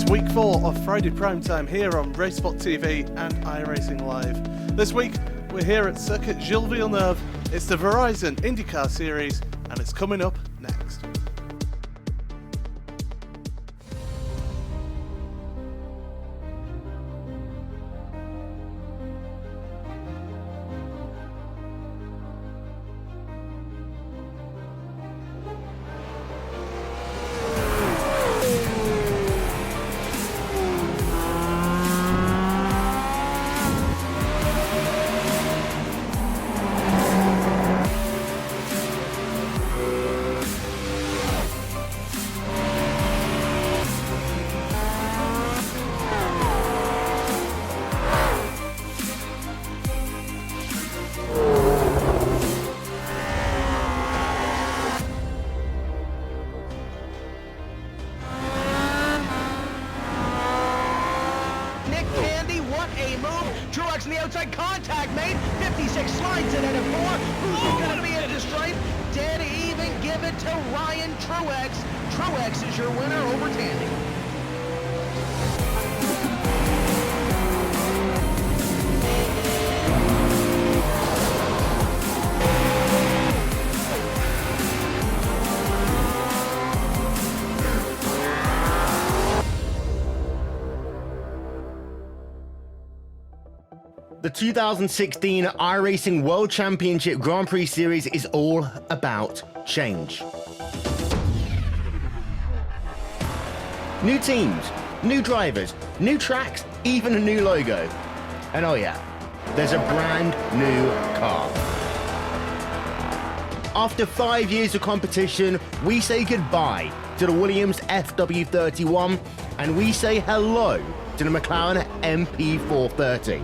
week 4 of Friday Primetime here on RaceSpotTV and iRacingLive. This week, we're here at Circuit Gilles Villeneuve. It's the Verizon IndyCar Series, and it's coming up next. Truex in the outside, contact made, 56 slides in at 4, who's going to be into stripe, dead even, give it to Ryan Truex. Truex is your winner over Tandy. The 2016 iRacing World Championship Grand Prix Series is all about change. New teams, new drivers, new tracks, even a new logo. And oh yeah, there's a brand new car. After 5 years of competition, we say goodbye to the Williams FW31 and we say hello to the McLaren MP430.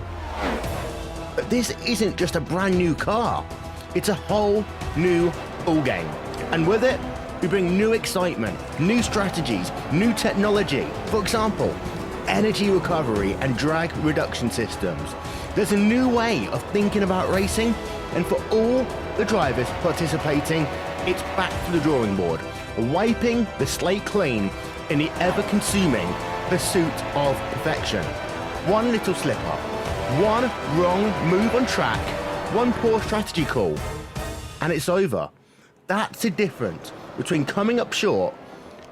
But this isn't just a brand new car, it's a whole new ballgame. And with it, we bring new excitement, new strategies, new technology. For example, energy recovery and drag reduction systems. There's a new way of thinking about racing, and for all the drivers participating, it's back to the drawing board, wiping the slate clean in the ever-consuming pursuit of perfection. One little slip-up, one wrong move on track, one poor strategy call, and it's over. That's the difference between coming up short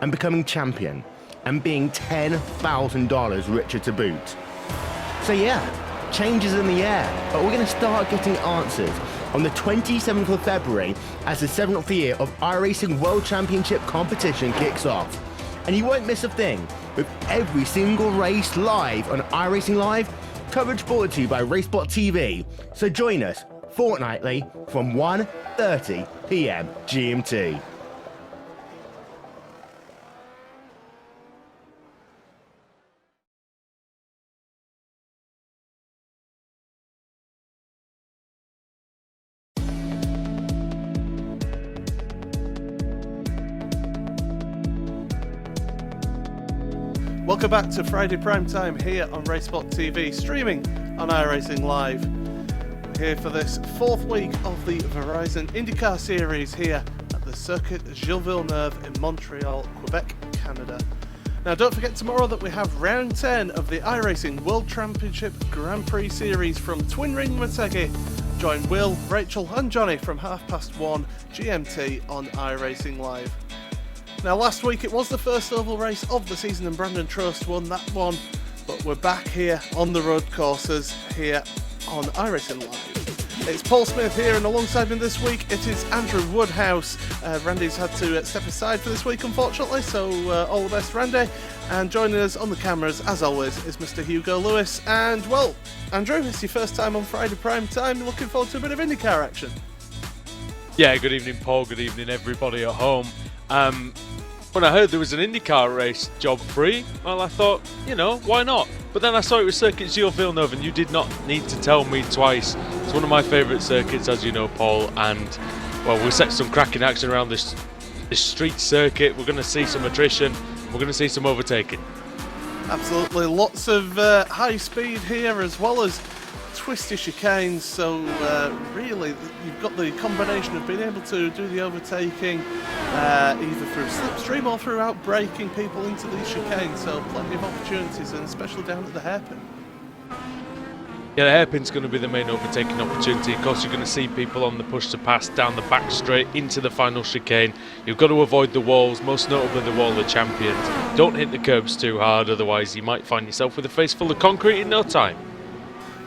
and becoming champion, and being $10,000 richer to boot. So yeah, change is in the air, but we're going to start getting answers on the 27th of February as the 7th year of iRacing World Championship competition kicks off. And you won't miss a thing, with every single race live on iRacingLive, coverage brought to you by RaceSpotTV. So join us fortnightly from 1:30 p.m. GMT. Welcome back to Friday Primetime here on RaceSpotTV, streaming on iRacingLive. Here for this 4th week of the Verizon IndyCar Series here at the Circuit Gilles Villeneuve in Montreal, Quebec, Canada. Now don't forget tomorrow that we have round 10 of the iRacing World Championship Grand Prix Series from Twin Ring Motegi. Join Will, Rachel and Johnny from 1:30 GMT on iRacingLive. Now last week it was the first oval race of the season and Brandon Trost won that one, but we're back here on the road courses here on iRacingLive. It's Paul Smith here, and alongside me this week it is Andrew Woodhouse. Randy's had to step aside for this week unfortunately, so all the best Randy. And joining us on the cameras as always is Mr. Hugo Lewis. And well, Andrew, it's your first time on Friday Prime Time, looking forward to a bit of IndyCar action. Yeah, good evening Paul, good evening everybody at home. When I heard there was an IndyCar race job free, well, I thought, you know, why not? But then I saw it was Circuit Gilles Villeneuve, and you did not need to tell me twice. It's one of my favourite circuits, as you know, Paul, and, well, we'll set some cracking action around this street circuit. We're going to see some attrition. We're going to see some overtaking. Absolutely, lots of high speed here as well as twisty chicanes, so really you've got the combination of being able to do the overtaking either through slipstream or through outbraking people into these chicanes, so plenty of opportunities, and especially down at the hairpin. Yeah, the hairpin's going to be the main overtaking opportunity. Of course, you're going to see people on the push to pass down the back straight into the final chicane. You've got to avoid the walls, most notably the wall of champions. Don't hit the curbs too hard, otherwise you might find yourself with a face full of concrete in no time.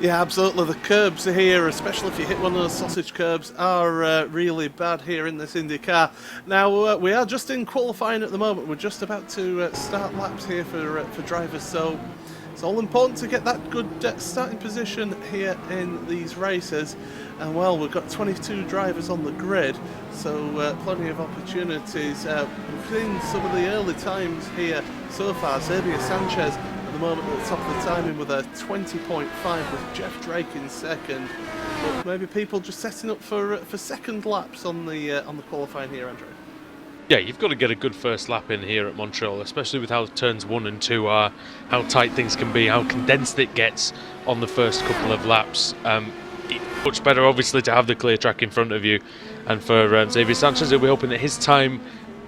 Yeah, absolutely. The curbs here, especially if you hit one of those sausage curbs, are really bad here in this IndyCar. Now, we are just in qualifying at the moment. We're just about to start laps here for drivers, so it's all important to get that good starting position here in these races. And well, we've got 22 drivers on the grid, so plenty of opportunities. We've seen some of the early times here so far. Xavier Sanchez at the moment at the top of the timing with a 20.5, with Jeff Drake in second. But maybe people just setting up for second laps on the qualifying here, Andrew. Yeah, you've got to get a good first lap in here at Montreal, especially with how turns 1 and 2 are, how tight things can be, how condensed it gets on the first couple of laps. Much better, obviously, to have the clear track in front of you. And for Xavier Sanchez, he'll be hoping that his time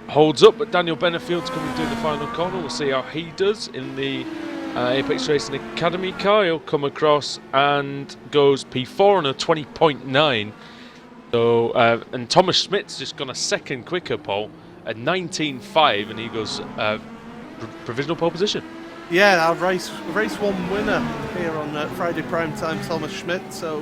holds up. But Daniel Benefield's coming through the final corner. We'll see how he does in the Apex Racing Academy car. He'll come across and goes P4 on a 20.9. So, and Thomas Schmidt's just gone a second quicker pole at 19.5, and he goes provisional pole position. Yeah, our race 1 winner here on Friday Prime Time, Thomas Schmidt. So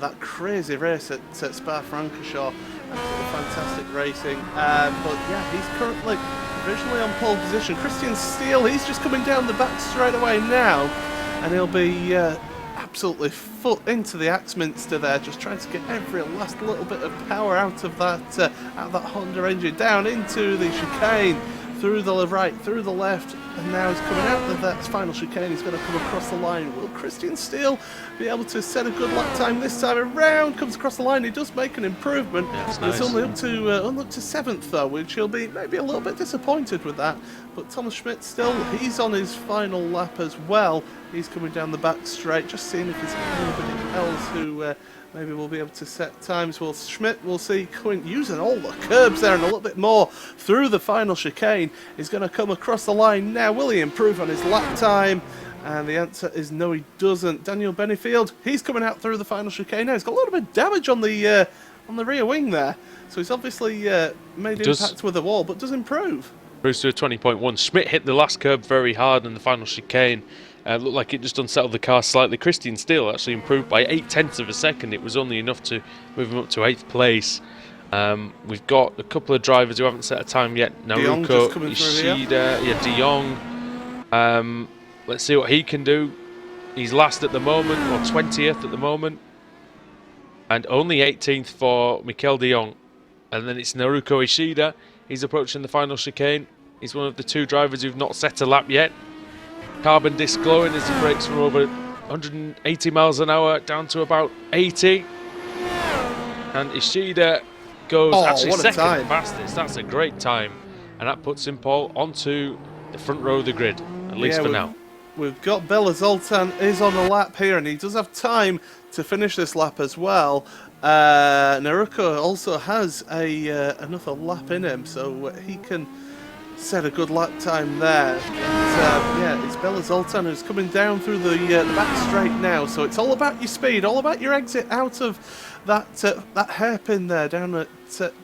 that crazy race at Spa-Francorchamps, absolutely fantastic racing. But yeah, he's currently provisionally on pole position. Christian Steele, he's just coming down the back straight away now, and he'll be absolutely foot into the Axminster there, just trying to get every last little bit of power out of that Honda engine, down into the chicane, through the right, through the left, and now he's coming out of that final chicane. He's going to come across the line. Will Christian Steele be able to set a good lap time this time around? Comes across the line. He does make an improvement. Yeah, nice. It's only up to 7th though, which he'll be maybe a little bit disappointed with that. But Thomas Schmidt still, he's on his final lap as well. He's coming down the back straight, just seeing if there's anybody else who maybe we'll be able to set times. Well, Schmidt, we'll see, using all the curbs there and a little bit more through the final chicane. He's going to come across the line now. Will he improve on his lap time? And the answer is no, he doesn't. Daniel Benefield, he's coming out through the final chicane now. He's got a little bit of damage on the rear wing there. So he's obviously made impact with the wall, but does improve. Improves to a 20.1. Schmidt hit the last curb very hard in the final chicane. Looked like it just unsettled the car slightly. Christian Steele actually improved by 0.8 of a second. It was only enough to move him up to 8th place. We've got a couple of drivers who haven't set a time yet. Naruko, Ishida, De Jong. Let's see what he can do. He's last at the moment, or 20th at the moment. And only 18th for Mikel De Jong. And then it's Naruko Ishida. He's approaching the final chicane. He's one of the 2 drivers who've not set a lap yet. Carbon disc glowing as he brakes from over 180 miles an hour down to about 80. And Ishida goes actually second fastest. That's a great time. And that puts him, Paul, onto the front row of the grid, at least for now. We've got Bella Zoltan is on the lap here, and he does have time to finish this lap as well. Naruko also has another lap in him, so he can set a good lap time there. But, yeah, it's Bella Zoltan who's coming down through the back straight now, so it's all about your speed, all about your exit out of that hairpin there down at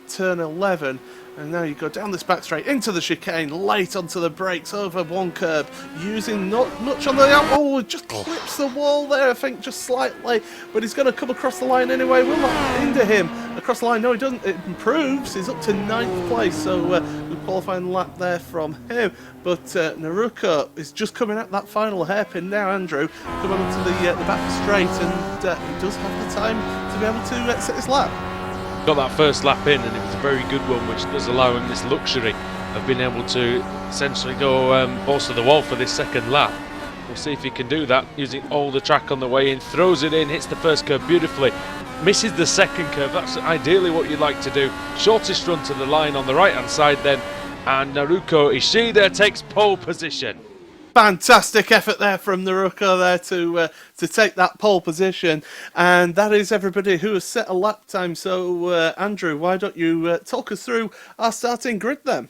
turn 11. And now you go down this back straight into the chicane, late onto the brakes, over one curb, using not much on the... Oh, just clips the wall there, I think, just slightly. But he's going to come across the line anyway. Will not hinder him across the line. No, he doesn't. It improves. He's up to 9th place, so good qualifying lap there from him. But Naruko is just coming at that final hairpin now, Andrew, coming onto the back straight, and he does have the time to be able to set his lap. Got that first lap in, and it was a very good one, which does allow him this luxury of being able to essentially go balls to the wall for this second lap. We'll see if he can do that, using all the track on the way in. Throws it in, hits the first curve beautifully, misses the second curve. That's ideally what you'd like to do. Shortest run to the line on the right hand side then, and Naruko Ishida takes pole position. Fantastic effort there from Naruko there to take that pole position, and that is everybody who has set a lap time. So Andrew, why don't you talk us through our starting grid then?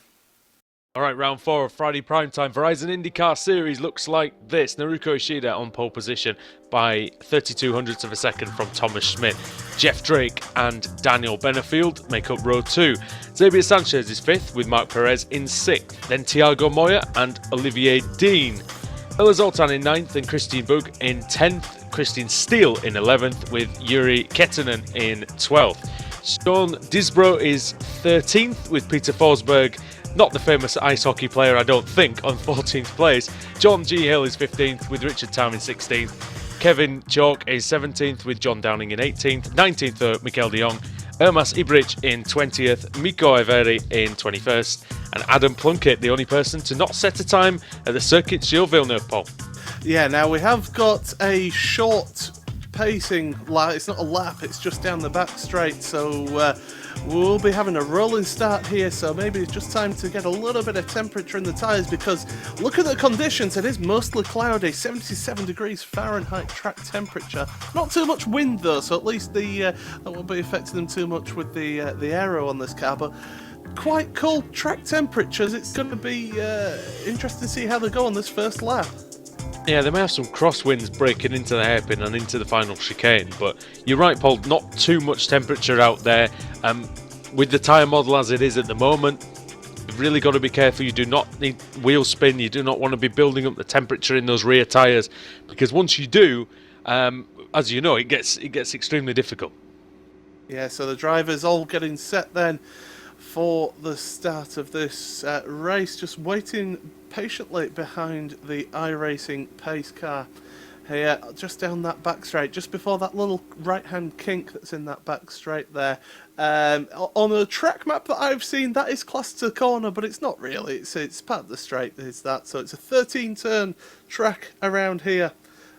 All right, round 4 of Friday Primetime Verizon IndyCar Series looks like this. Naruko Ishida on pole position by 32 hundredths of a second from Thomas Schmidt. Jeff Drake and Daniel Benefield make up row 2. Xavier Sanchez is 5th with Mark Perez in 6th. Then Thiago Moya and Olivier Dean. Ella Zoltan in 9th and Christine Bug in 10th. Christine Steele in 11th with Yuri Kettinen in 12th. Sean Disbro is 13th with Peter Forsberg, not the famous ice hockey player, I don't think, on 14th place. John G. Hill is 15th with Richard Tam in 16th. Kevin Chalk is 17th with John Downing in 18th. 19th, Mikael de Jong. Ermas Ibrich in 20th. Mikko Iveri in 21st. And Adam Plunkett, the only person to not set a time at the Circuit Gilles Villeneuve pole. Yeah, now we have got a short pacing lap. It's not a lap, it's just down the back straight. So we'll be having a rolling start here, so maybe it's just time to get a little bit of temperature in the tyres, because look at the conditions. It is mostly cloudy, 77 degrees Fahrenheit track temperature. Not too much wind though, so at least that won't be affecting them too much with the aero on this car, but quite cold track temperatures. It's going to be interesting to see how they go on this first lap. Yeah, they may have some crosswinds breaking into the hairpin and into the final chicane, but you're right, Paul, not too much temperature out there. With the tyre model as it is at the moment, you've really got to be careful. You do not need wheel spin. You do not want to be building up the temperature in those rear tyres, because once you do, as you know, it gets extremely difficult. Yeah, so the drivers all getting set then for the start of this race, just waiting patiently behind the iRacing pace car here, just down that back straight, just before that little right hand kink that's in that back straight there. On a track map that I've seen, that is classed as a corner, but it's not really. It's part of the straight, is that. So it's a 13 turn track around here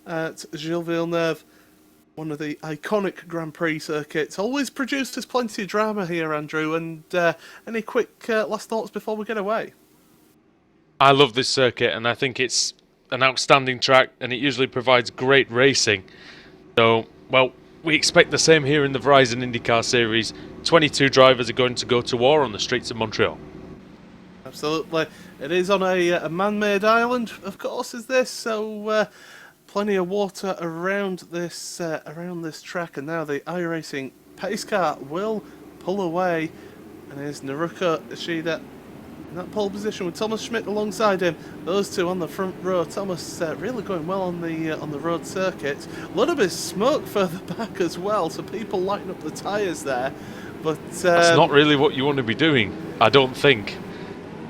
at Gilles Villeneuve, one of the iconic Grand Prix circuits. Always produces plenty of drama here, Andrew. And any quick last thoughts before we get away? I love this circuit, and I think it's an outstanding track, and it usually provides great racing. So, well, we expect the same here in the Verizon IndyCar Series. 22 drivers are going to go to war on the streets of Montreal. Absolutely. It is on a man-made island, of course, is this, so plenty of water around this track, and now the iRacing pace car will pull away, and here's Naruko Ishida in that pole position with Thomas Schmidt alongside him. Those two on the front row. Thomas really going well on the road circuit. A little bit of smoke further back as well, so people lighting up the tyres there. But that's not really what you want to be doing, I don't think.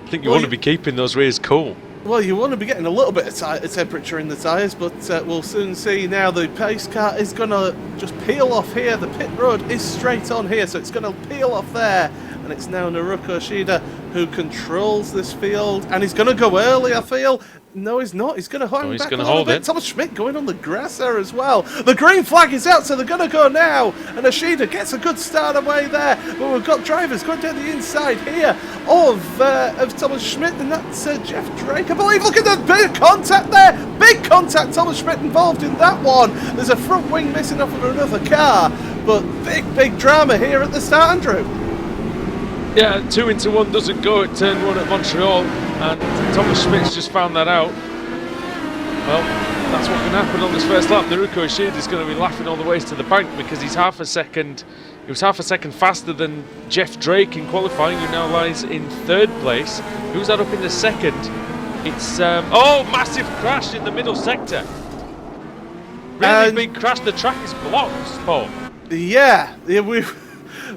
I think you want to be keeping those rears cool. Well, you want to be getting a little bit of temperature in the tyres, but we'll soon see. Now the pace car is going to just peel off here. The pit road is straight on here, so it's going to peel off there. And it's now Naruko Ishida who controls this field. And he's going to go early, I feel. No, he's not. He's going to hold back a little bit. Thomas Schmidt going on the grass there as well. The green flag is out, so they're going to go now. And Ishida gets a good start away there. But we've got drivers going down the inside here of Thomas Schmidt, and that's Jeff Drake, I believe. Look at the big contact there. Big contact. Thomas Schmidt involved in that one. There's a front wing missing off of another car. But big drama here at the start, Andrew. Yeah, 2 into 1 doesn't go at turn 1 at Montreal, and Thomas Schmidt's just found that out. Well, that's what can happen on this first lap. Naruko Ishida is going to be laughing all the way to the bank, because he was half a second faster than Jeff Drake in qualifying, who now lies in 3rd place. Who's that up in the 2nd? It's massive crash in the middle sector. Really big crash. The track is blocked, Paul. Yeah,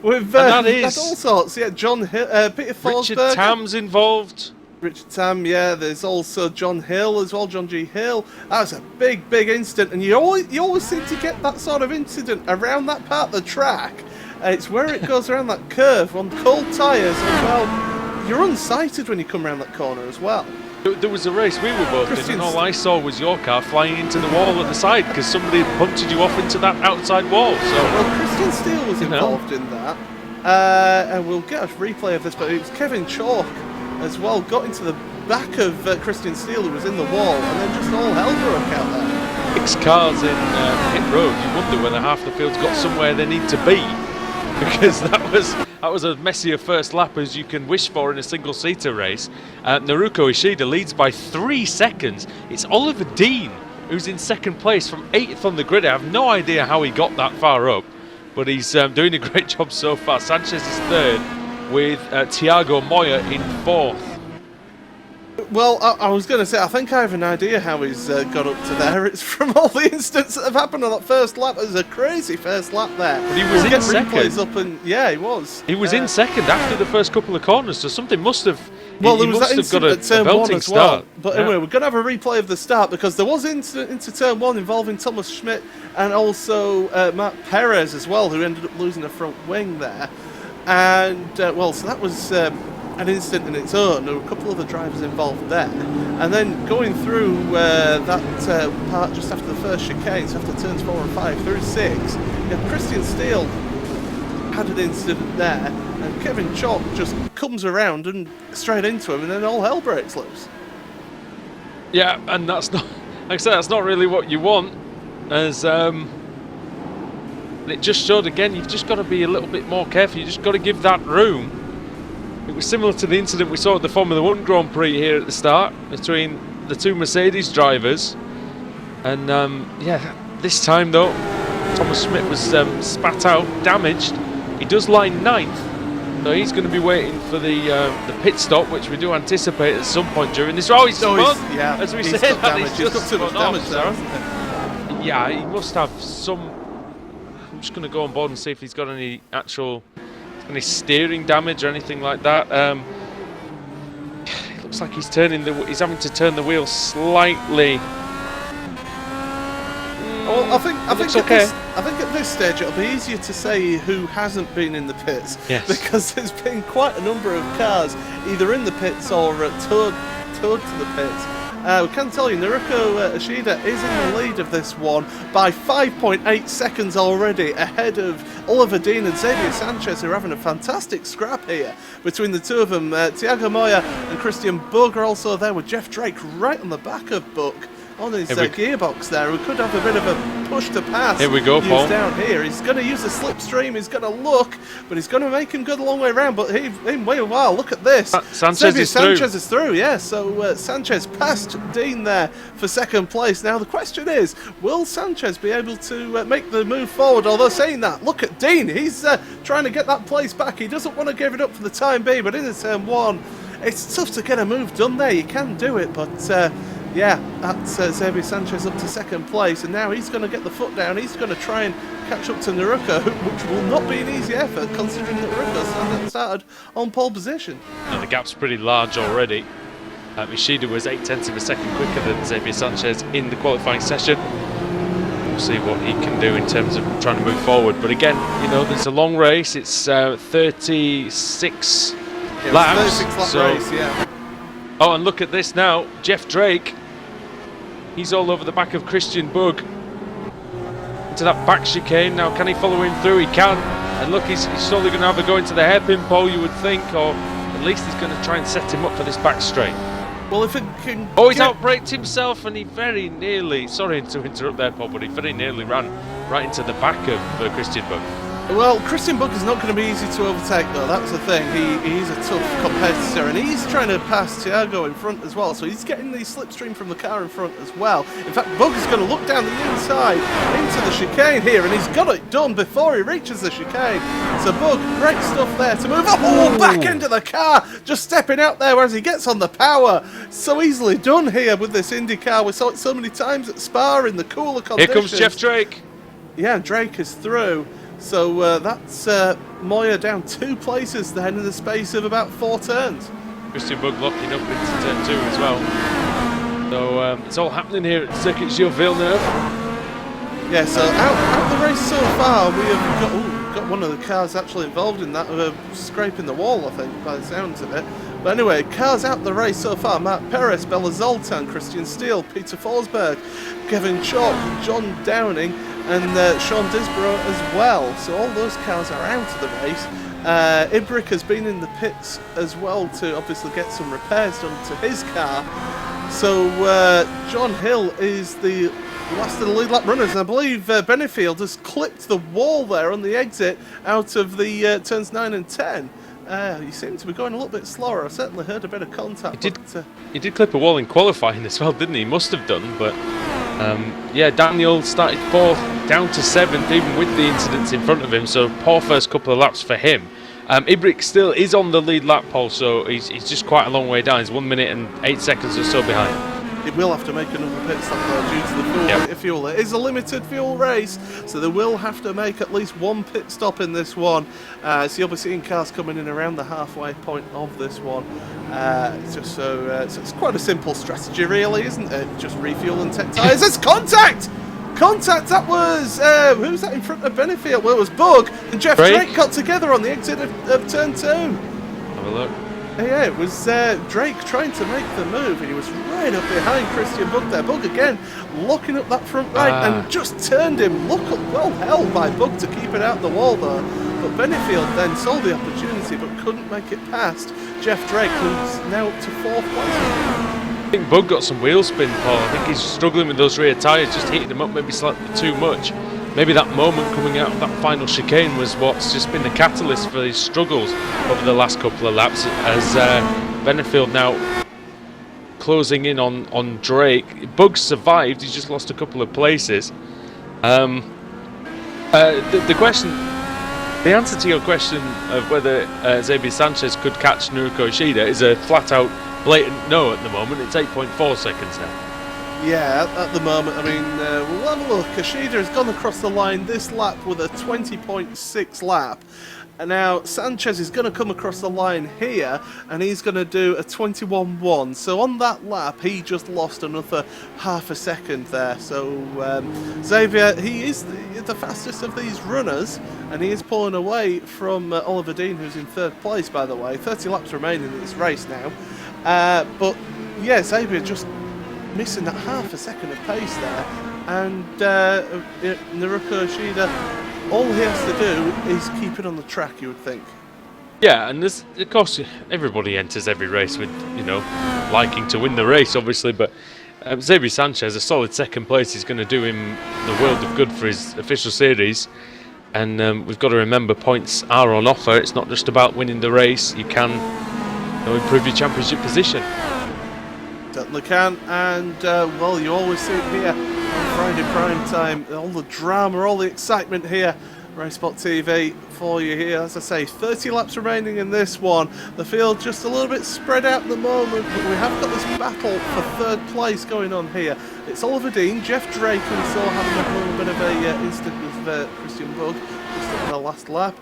we've had all sorts. Yeah, John Hill, Peter Forsberg. Richard Tam's involved. Richard Tam, yeah. There's also John Hill as well, John G. Hill. That was a big incident, and you always seem to get that sort of incident around that part of the track. It's where it goes around that curve on cold tyres as well. You're unsighted when you come around that corner as well. There was a race we were both in, and all I saw was your car flying into the wall at the side, because somebody had punctured you off into that outside wall. So, well, Christian Steele was involved in that, and we'll get a replay of this, but it was Kevin Chalk as well, got into the back of Christian Steele, who was in the wall, and then just all hell broke out there. 6 cars in pit road. You wonder whether half the field's got somewhere they need to be, because that was a messier first lap as you can wish for in a single-seater race. Naruko Ishida leads by 3 seconds. It's Oliver Dean who's in second place from 8th on the grid. I have no idea how he got that far up, but he's doing a great job so far. Sanchez is 3rd with Thiago Moya in 4th. Well, I was going to say, I think I have an idea how he's got up to there. It's from all the incidents that have happened on that first lap. It was a crazy first lap there. But he was in second. Up and, yeah, he was. He was in second after the first couple of corners, so something must have... Well, there was must that have got incident a at turn 1 belting as well. start. But anyway, we're going to have a replay of the start, because there was incident into turn 1 involving Thomas Schmidt and also Matt Perez as well, who ended up losing a front wing there. And, well, so that was... an incident in its own. There were a couple of other drivers involved there, and then going through that part just after the first chicane, so after turns 4 and 5 through 6, Christian Steele had an incident there, and Kevin Chalk just comes around and straight into him, and then all hell breaks loose. Yeah, and that's not, like I said, that's not really what you want. As it just showed again, you've just got to be a little bit more careful. You just got to give that room. It was similar to the incident we saw at the Formula 1 Grand Prix here at the start between the 2 Mercedes drivers. And yeah, this time though, Thomas Schmidt was spat out, damaged. He does line 9th, so he's going to be waiting for the pit stop, which we do anticipate at some point during this. Oh, he's spun! Yeah, as we he's said, got he's got just too much spun damage off, there, so. hasn't he? Yeah, he must have some. I'm just going to go on board and see if he's got any steering damage or anything like that. It looks like he's having to turn the wheel slightly. Well, I think okay. I think at this stage it'll be easier to say who hasn't been in the pits, yes, because there's been quite a number of cars either in the pits or towed to the pits. We can tell you, Naruko Ishida is in the lead of this one by 5.8 seconds already, ahead of Oliver Dean and Xavier Sanchez, who are having a fantastic scrap here between the two of them. Thiago Moya and Christian Bug are also there, with Jeff Drake right on the back of Buck on his gearbox there. We could have a bit of a push to pass. Here we go, Paul. Down here, he's going to use a slipstream. He's going to look, but he's going to make him go the long way around. But in way a while, look at this. Sanchez is through. Yeah. So Sanchez passed Dean there for second place. Now the question is, will Sanchez be able to make the move forward? Although saying that, look at Dean. He's trying to get that place back. He doesn't want to give it up for the time being. But in the turn 1, it's tough to get a move done there. You can do it, but. Yeah, that's Xavier Sanchez up to second place, and now he's going to get the foot down. He's going to try and catch up to Naruko, which will not be an easy effort, considering that Naruko started on pole position. Now the gap's pretty large already. Ishida was 0.8 of a second quicker than Xavier Sanchez in the qualifying session. We'll see what he can do in terms of trying to move forward. But again, you know, it's a long race. It's 36 laps. 36 lap race, yeah. Oh, and look at this now. Jeff Drake. He's all over the back of Christian Bug. Into that back chicane. Now, can he follow him through? He can. And look, he's slowly going to have a go into the hairpin pole, you would think. Or at least he's going to try and set him up for this back straight. Well, if it can... Oh, he's outbraked himself, and he very nearly... Sorry to interrupt there, Paul, but he very nearly ran right into the back of Christian Bug. Well, Christian Bug is not going to be easy to overtake, though. That's the thing. He's a tough competitor, and he's trying to pass Thiago in front as well. So he's getting the slipstream from the car in front as well. In fact, Bug is going to look down the inside into the chicane here, and he's got it done before he reaches the chicane. So Bug, great stuff there to move up. Oh, back into the car, just stepping out there as he gets on the power. So easily done here with this IndyCar. We saw it so many times at Spa in the cooler conditions. Here comes Jeff Drake. Yeah, Drake is through. So that's Moya down 2 places then in the space of about 4 turns. Christian Bug locking up into turn 2 as well. So it's all happening here at Circuit Gilles Villeneuve. Yeah, so out the race so far, we have got one of the cars actually involved in that, scraping the wall, I think, by the sounds of it. But anyway, cars out the race so far: Matt Perez, Bella Zoltan, Christian Steele, Peter Forsberg, Kevin Chalk, John Downing, and Sean Disborough as well. So all those cars are out of the race. Ibrick has been in the pits as well to obviously get some repairs done to his car. So John Hill is the last of the lead lap runners, and I believe Benefield has clipped the wall there on the exit out of the turns 9 and 10. You seem to be going a little bit slower. I certainly heard a bit of contact. He did clip a wall in qualifying as well, didn't he? He must have done, but yeah, Daniel started 4th, down to 7th, even with the incidents in front of him, so poor first couple of laps for him. Ibrick still is on the lead lap pole, so he's just quite a long way down. He's 1 minute and 8 seconds or so behind. It will have to make another pit stop though due to the fuel. It is a limited fuel race, so they will have to make at least one pit stop in this one. So you'll be seeing cars coming in around the halfway point of this one. So it's quite a simple strategy really, isn't it? Just refuel and take tyres. It's contact! Contact, that was, who was that in front of Benefield? Well, it was Bug and Jeff Drake got together on the exit of turn 2. Have a look. Yeah, it was Drake trying to make the move, and he was right up behind Christian Bug there. Bug again locking up that front right and just turned him. Well held by Bug to keep it out the wall though. But Benefield then saw the opportunity but couldn't make it past Jeff Drake, who's now up to 4th place. I think Bug got some wheel spin, Paul. I think he's struggling with those rear tyres, just hitting them up maybe slightly too much. Maybe that moment coming out of that final chicane was what's just been the catalyst for his struggles over the last couple of laps, as Benefield now closing in on Drake. Bug survived, he's just lost a couple of places. The answer to your question of whether Xavier Sanchez could catch Naruko Ishida is a flat out blatant no at the moment. It's 8.4 seconds now. Yeah, at the moment, I mean, we'll have a look. Ishida has gone across the line this lap with a 20.6 lap. And now Sanchez is going to come across the line here, and he's going to do a 21.1. So on that lap, he just lost another half a second there. So Xavier, he is the fastest of these runners, and he is pulling away from Oliver Dean, who's in 3rd place, by the way. 30 laps remaining in this race now. But yeah, Xavier just missing that half a second of pace there, and Naruko Ishida, all he has to do is keep it on the track, you would think. Yeah, and there's, of course, everybody enters every race with, you know, liking to win the race, obviously, but Xavier Sanchez, a solid 2nd place, is going to do him the world of good for his official series, and we've got to remember points are on offer. It's not just about winning the race, you can improve your championship position. Certainly can, and well, you always see it here on Friday prime time. All the drama, all the excitement here. RaceSpotTV for you here. As I say, 30 laps remaining in this one. The field just a little bit spread out at the moment, but we have got this battle for 3rd place going on here. It's Oliver Dean, Jeff Drake, and we saw having a little bit of a incident with Christian Bug just on the last lap.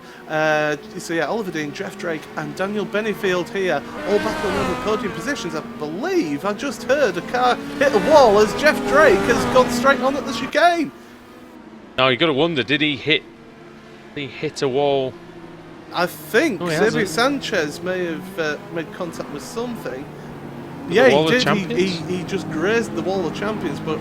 So yeah, Oliver Dean, Jeff Drake, and Daniel Benefield here, all battling over podium positions. I believe I just heard a car hit a wall as Jeff Drake has gone straight on at the chicane. Now you got to wonder, did he hit a wall? I think Xavier Sanchez may have made contact with something. Yeah, he did. He just grazed the wall of champions, but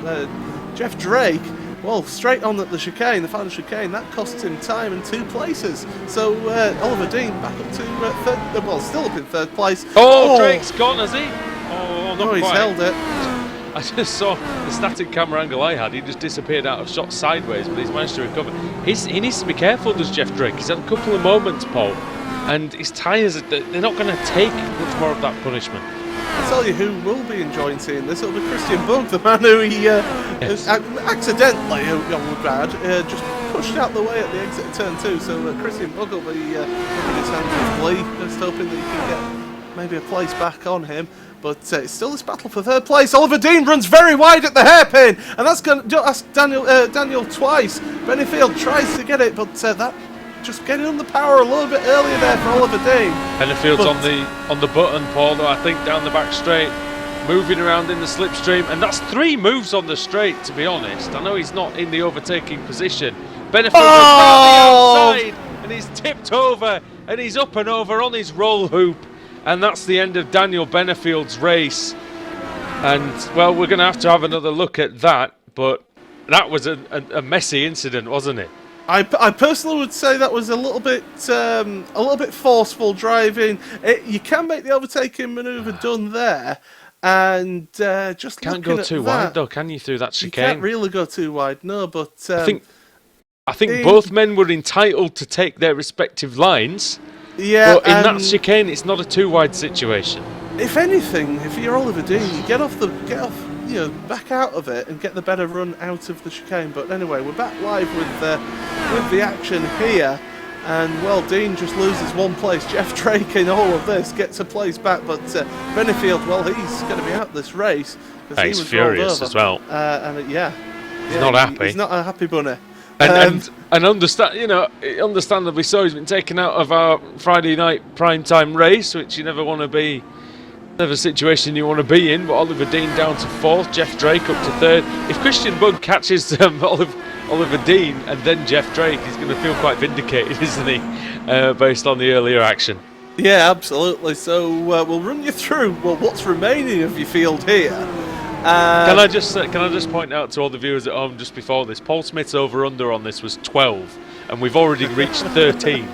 Jeff Drake, well, straight on at the chicane, the final chicane, that cost him time and 2 places. So Oliver Dean back up to 3rd, well, still up in 3rd place. Oh, Drake's gone, has he? Oh, not he's quite. held it. I just saw the static camera angle I had. He just disappeared out of shot sideways, but he's managed to recover. He needs to be careful, does Jeff Drake. He's had a couple of moments, Paul, and his tyres, they're not going to take much more of that punishment. I'll tell you who will be enjoying seeing this. It'll be Christian Bug, the man who he accidentally, just pushed out the way at the exit of turn 2. So Christian Bug will be rubbing his hands with glee, just hoping that he can get maybe a place back on him. But it's still this battle for 3rd place. Oliver Dean runs very wide at the hairpin, and that's going to ask Daniel twice. Benefield tries to get it, but that just getting on the power a little bit earlier there for Oliver Dean. Benefield's on the button, Paul, though, I think down the back straight, moving around in the slipstream, and that's 3 moves on the straight, to be honest. I know he's not in the overtaking position. Benefield was down the outside, and he's tipped over, and he's up and over on his roll hoop. And that's the end of Daniel Benefield's race. And, well, we're going to have another look at that. But that was a messy incident, wasn't it? I personally would say that was a little bit forceful driving. You can make the overtaking manoeuvre done there, and just Can't looking go at too that, wide though, can you, through that you chicane? can't really go too wide, no. But I think both men were entitled to take their respective lines. yeah, But in that chicane, it's not a too wide situation. if anything, if you're Oliver Dean, you get off, you know, back out of it and get the better run out of the chicane. But anyway, we're back live with the action here, and well, Dean just loses one place. Jeff Drake in all of this gets a place back, but Benefield, well, he's going to be out this race because He's furious as well. And He's not happy. He's not a happy bunny. And understandably so. He's been taken out of our Friday night primetime race, which you never want to be. Never a situation you want to be in. But Oliver Dean down to 4th, Jeff Drake up to 3rd. If Christian Bug catches Oliver Dean and then Jeff Drake, he's going to feel quite vindicated, isn't he? Based on the earlier action. Yeah, absolutely. So we'll run you through what's remaining of your field here. Can I just point out to all the viewers at home just before this, Paul Smith's over-under on this was 12, and we've already reached 13.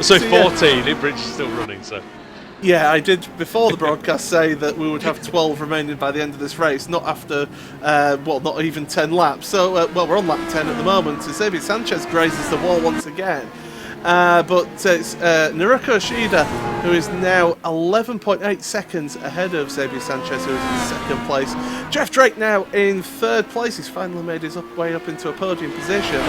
So 14, Ibridge is still running, so... Yeah, I did before the broadcast say that we would have 12 remaining by the end of this race, not after, not even 10 laps. So, we're on lap 10 at the moment, so Xavier Sanchez grazes the wall once again. But it's Naruko Ishida, who is now 11.8 seconds ahead of Xavier Sanchez, who is in 2nd place. Jeff Drake now in 3rd place. He's finally made his way up into a podium position,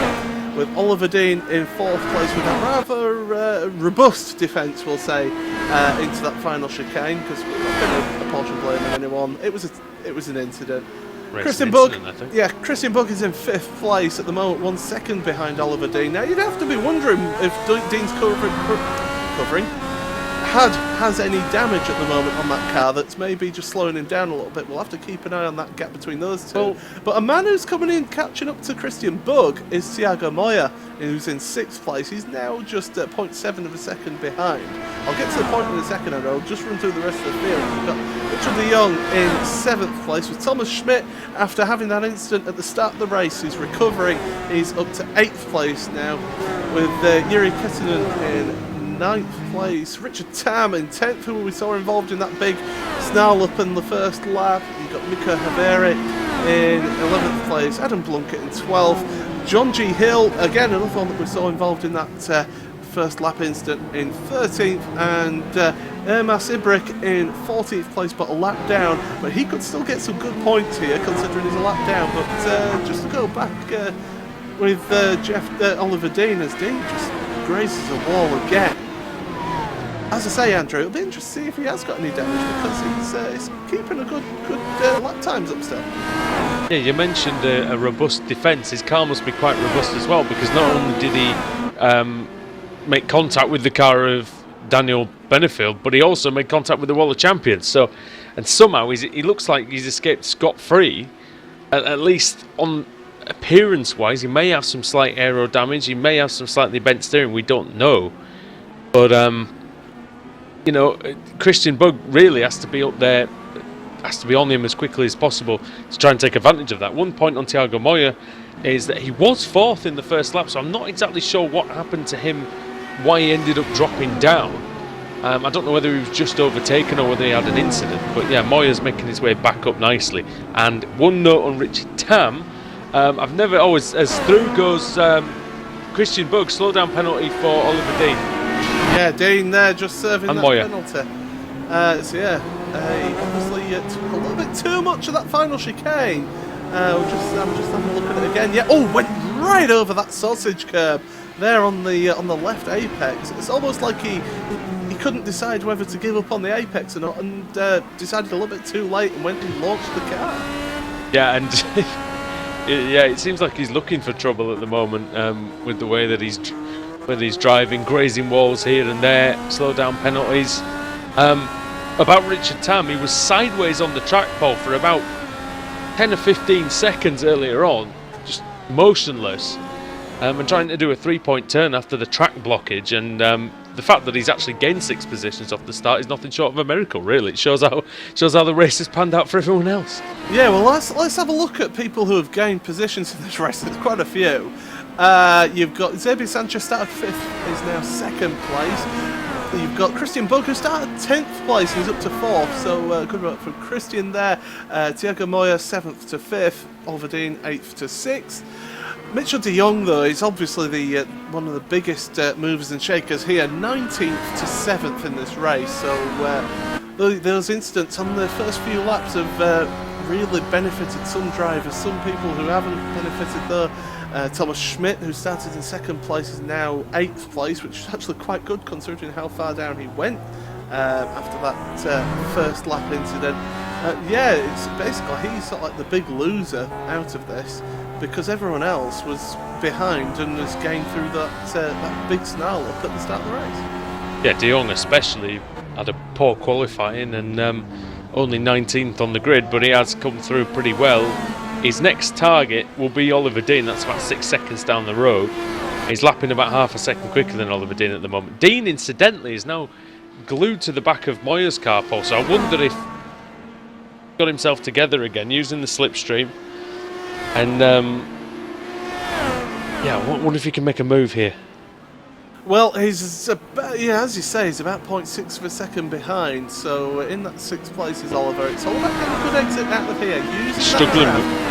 with Oliver Dean in 4th place with a rather robust defence, we'll say, into that final chicane, because we're not going to apportion blame on anyone. It was an incident. Christian Bug is in 5th place at the moment, 1 second behind Oliver Dean. Now, you'd have to be wondering if Dean's covering has any damage at the moment on that car that's maybe just slowing him down a little bit. We'll have to keep an eye on that gap between those two. Well, but a man who's coming in, catching up to Christian Bug, is Thiago Moya, who's in 6th place. He's now just 0.7 of a second behind. I'll get to the point in a second, and I'll just run through the rest of the field. We've got Richard de Jong in 7th place, with Thomas Schmidt, after having that incident at the start of the race, he's recovering. He's up to 8th place now, with Yuri Kettinen in 9th place, Richard Tam in 10th, who we saw involved in that big snarl up in the first lap. You've got Mika Haveri in 11th place, Adam Blunkett in 12th, John G. Hill, again another one that we saw involved in that first lap incident, in 13th, and Ermas Ibrick in 14th place, but a lap down. But he could still get some good points here, considering he's a lap down. But just to go back with Oliver Dean, as Dean just grazes a wall again. As I say, Andrew, it'll be interesting to see if he has got any damage, because he's keeping a good lap times up still. Yeah, you mentioned a robust defence. His car must be quite robust as well, because not only did he make contact with the car of Daniel Benefield, but he also made contact with the Wall of Champions. So, and somehow he looks like he's escaped scot-free, at least on appearance-wise. He may have some slight aero damage. He may have some slightly bent steering. We don't know, but you know, Christian Bug really has to be up there, has to be on him as quickly as possible to try and take advantage of that. One point on Thiago Moya is that he was 4th in the first lap, so I'm not exactly sure what happened to him, why he ended up dropping down. I don't know whether he was just overtaken or whether he had an incident, but yeah, Moya's making his way back up nicely. And one note on Richard Tam, I've never always, as through goes Christian Bug, slow down penalty for Oliver Dean. Yeah, Dean there just serving and that Moya. penalty. So yeah, he obviously took a little bit too much of that final chicane. I'm just having a look at it again. Yeah, went right over that sausage curb there on the left apex. It's almost like he couldn't decide whether to give up on the apex or not, and decided a little bit too late and went and launched the car. Yeah, and yeah, it seems like he's looking for trouble at the moment with the way that he's driving, grazing walls here and there, slow down penalties. About Richard Tam, he was sideways on the track, Paul, for about 10 or 15 seconds earlier on, just motionless, and trying to do a 3-point turn after the track blockage. And the fact that he's actually gained 6 positions off the start is nothing short of a miracle, really. It shows how the race has panned out for everyone else. Yeah, well, let's have a look at people who have gained positions in this race. There's quite a few. You've got Xavier Sanchez started 5th, is now 2nd place. You've got Christian Bug, who started 10th place, he's up to 4th, so good work from Christian there. Thiago Moya 7th to 5th, Oliver Dean 8th to 6th. Mitchell de Jong, though, is obviously the one of the biggest movers and shakers here, 19th to 7th in this race, so those incidents on the first few laps have really benefited some drivers, some people who haven't benefited though. Thomas Schmidt, who started in 2nd place, is now 8th place, which is actually quite good considering how far down he went after that first lap incident. Yeah, it's basically he's sort of like the big loser out of this because everyone else was behind and has gained through that big snarl up at the start of the race. Yeah, de Jong especially had a poor qualifying and only 19th on the grid, but he has come through pretty well. His next target will be Oliver Dean, that's about 6 seconds down the road. He's lapping about half a second quicker than Oliver Dean at the moment. Dean, incidentally, is now glued to the back of Moya's car pole, so I wonder if he got himself together again using the slipstream. And yeah, I wonder if he can make a move here. Well, he's about, as you say, he's about 0.6 of a second behind. So in that 6th place is Oliver. It's all about getting a good exit out of here. He's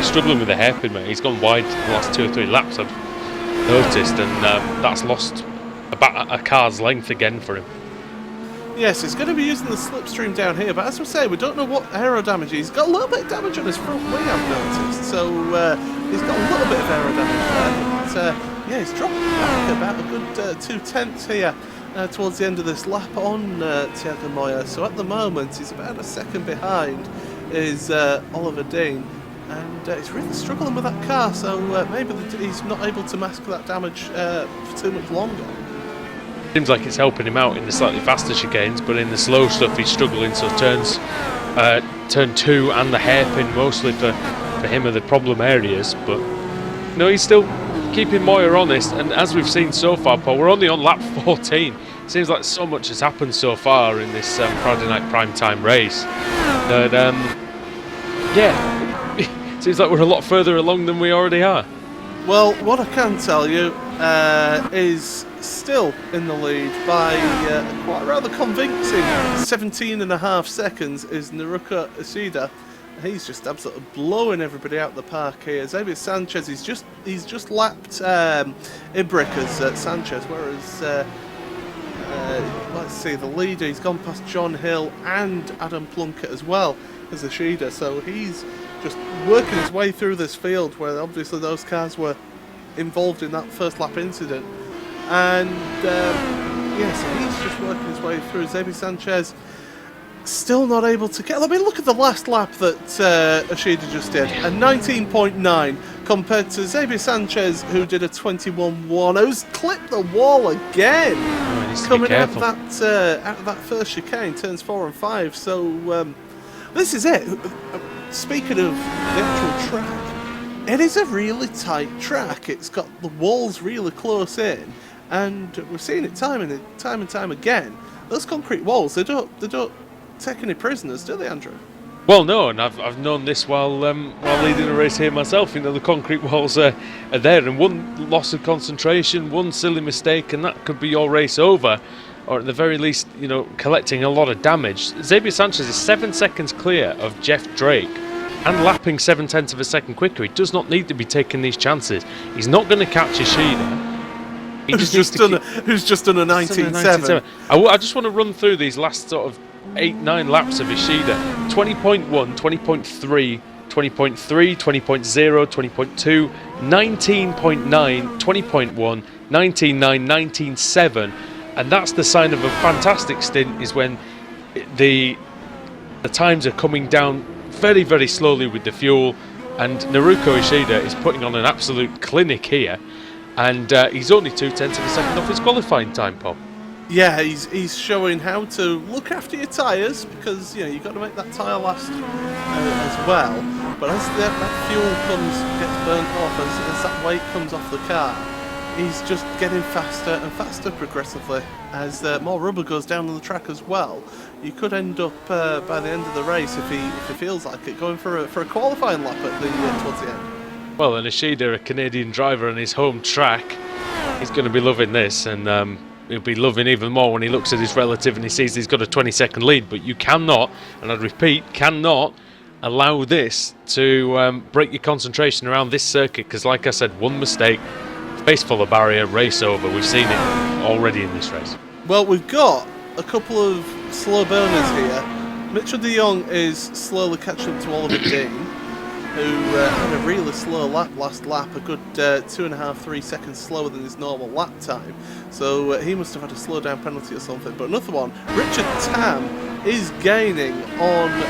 struggling with the hairpin, mate. He's gone wide the last 2 or 3 laps, I've noticed, and that's lost about a car's length again for him. Yes, he's going to be using the slipstream down here, but as we say, we don't know what aero damage he's got. A little bit of damage on his front wing, I've noticed. So he's got a little bit of aero damage there. But, yeah, he's dropped back about a good 2/10 here towards the end of this lap on Thiago Moya. So at the moment, he's about a second behind is Oliver Dean. And he's really struggling with that car, so maybe he's not able to mask that damage for too much longer. Seems like it's helping him out in the slightly faster chicanes, but in the slow stuff he's struggling. So turn 2 and the hairpin mostly for him are the problem areas. But no, he's still keeping Moya honest. And as we've seen so far, Paul, we're only on lap 14. Seems like so much has happened so far in this Friday night primetime race. But yeah, seems like we're a lot further along than we already are. Well, what I can tell you is still in the lead by quite rather convincing 17.5 seconds is Naruka Ishida. He's just absolutely blowing everybody out the park here. Xavier Sanchez, he's just lapped Ibricas Sanchez, whereas let's see, the leader, he's gone past John Hill and Adam Plunkett as well as Ishida, so he's just working his way through this field where obviously those cars were involved in that first lap incident. And yes, he's just working his way through. Xavier Sanchez still not able to get. I mean, look at the last lap that Ishida just did, a 19.9 compared to Xavier Sanchez, who did a 21.1. Who's clipped the wall again, coming out of that first chicane, turns 4 and 5. So this is it. Speaking of the actual track, it is a really tight track. It's got the walls really close in. And we've seen it time and time again. Those concrete walls, they don't take any prisoners, do they, Andrew? Well, no, and I've known this while leading a race here myself. You know, the concrete walls are there, and one loss of concentration, one silly mistake, and that could be your race over, or at the very least, you know, collecting a lot of damage. Xavier Sanchez is 7 seconds clear of Jeff Drake, and lapping 0.7 of a second quicker. He does not need to be taking these chances. He's not going to catch Ishida. Who's just done a 19.7. I just want to run through these last sort of 8-9 laps of Ishida. 20.1, 20.3, 20.3, 20.0, 20.2, 19.9, 20.1, 19.9, 19.7, and that's the sign of a fantastic stint. Is when the times are coming down very, very slowly with the fuel, and Naruko Ishida is putting on an absolute clinic here. And he's only 0.2 of a second off his qualifying time, Paul. Yeah, he's showing how to look after your tyres, because you know you've got to make that tyre last as well. But as that fuel gets burnt off, as that weight comes off the car, he's just getting faster and faster progressively as more rubber goes down on the track as well. You could end up by the end of the race, if he feels like it, going for a qualifying lap at towards the end. Well, and Ishida, a Canadian driver on his home track, he's going to be loving this, and he'll be loving even more when he looks at his relative and he sees he's got a 20-second lead. But you cannot, and I repeat, cannot allow this to break your concentration around this circuit, because like I said, one mistake, face full of barrier, race over. We've seen it already in this race. Well, we've got a couple of slow burners here. Mitchell de Jong is slowly catching up to Oliver Dean, who had a really slow lap last lap, a good 2.5-3 seconds slower than his normal lap time. So he must have had a slow down penalty or something. But another one, Richard Tam is gaining on the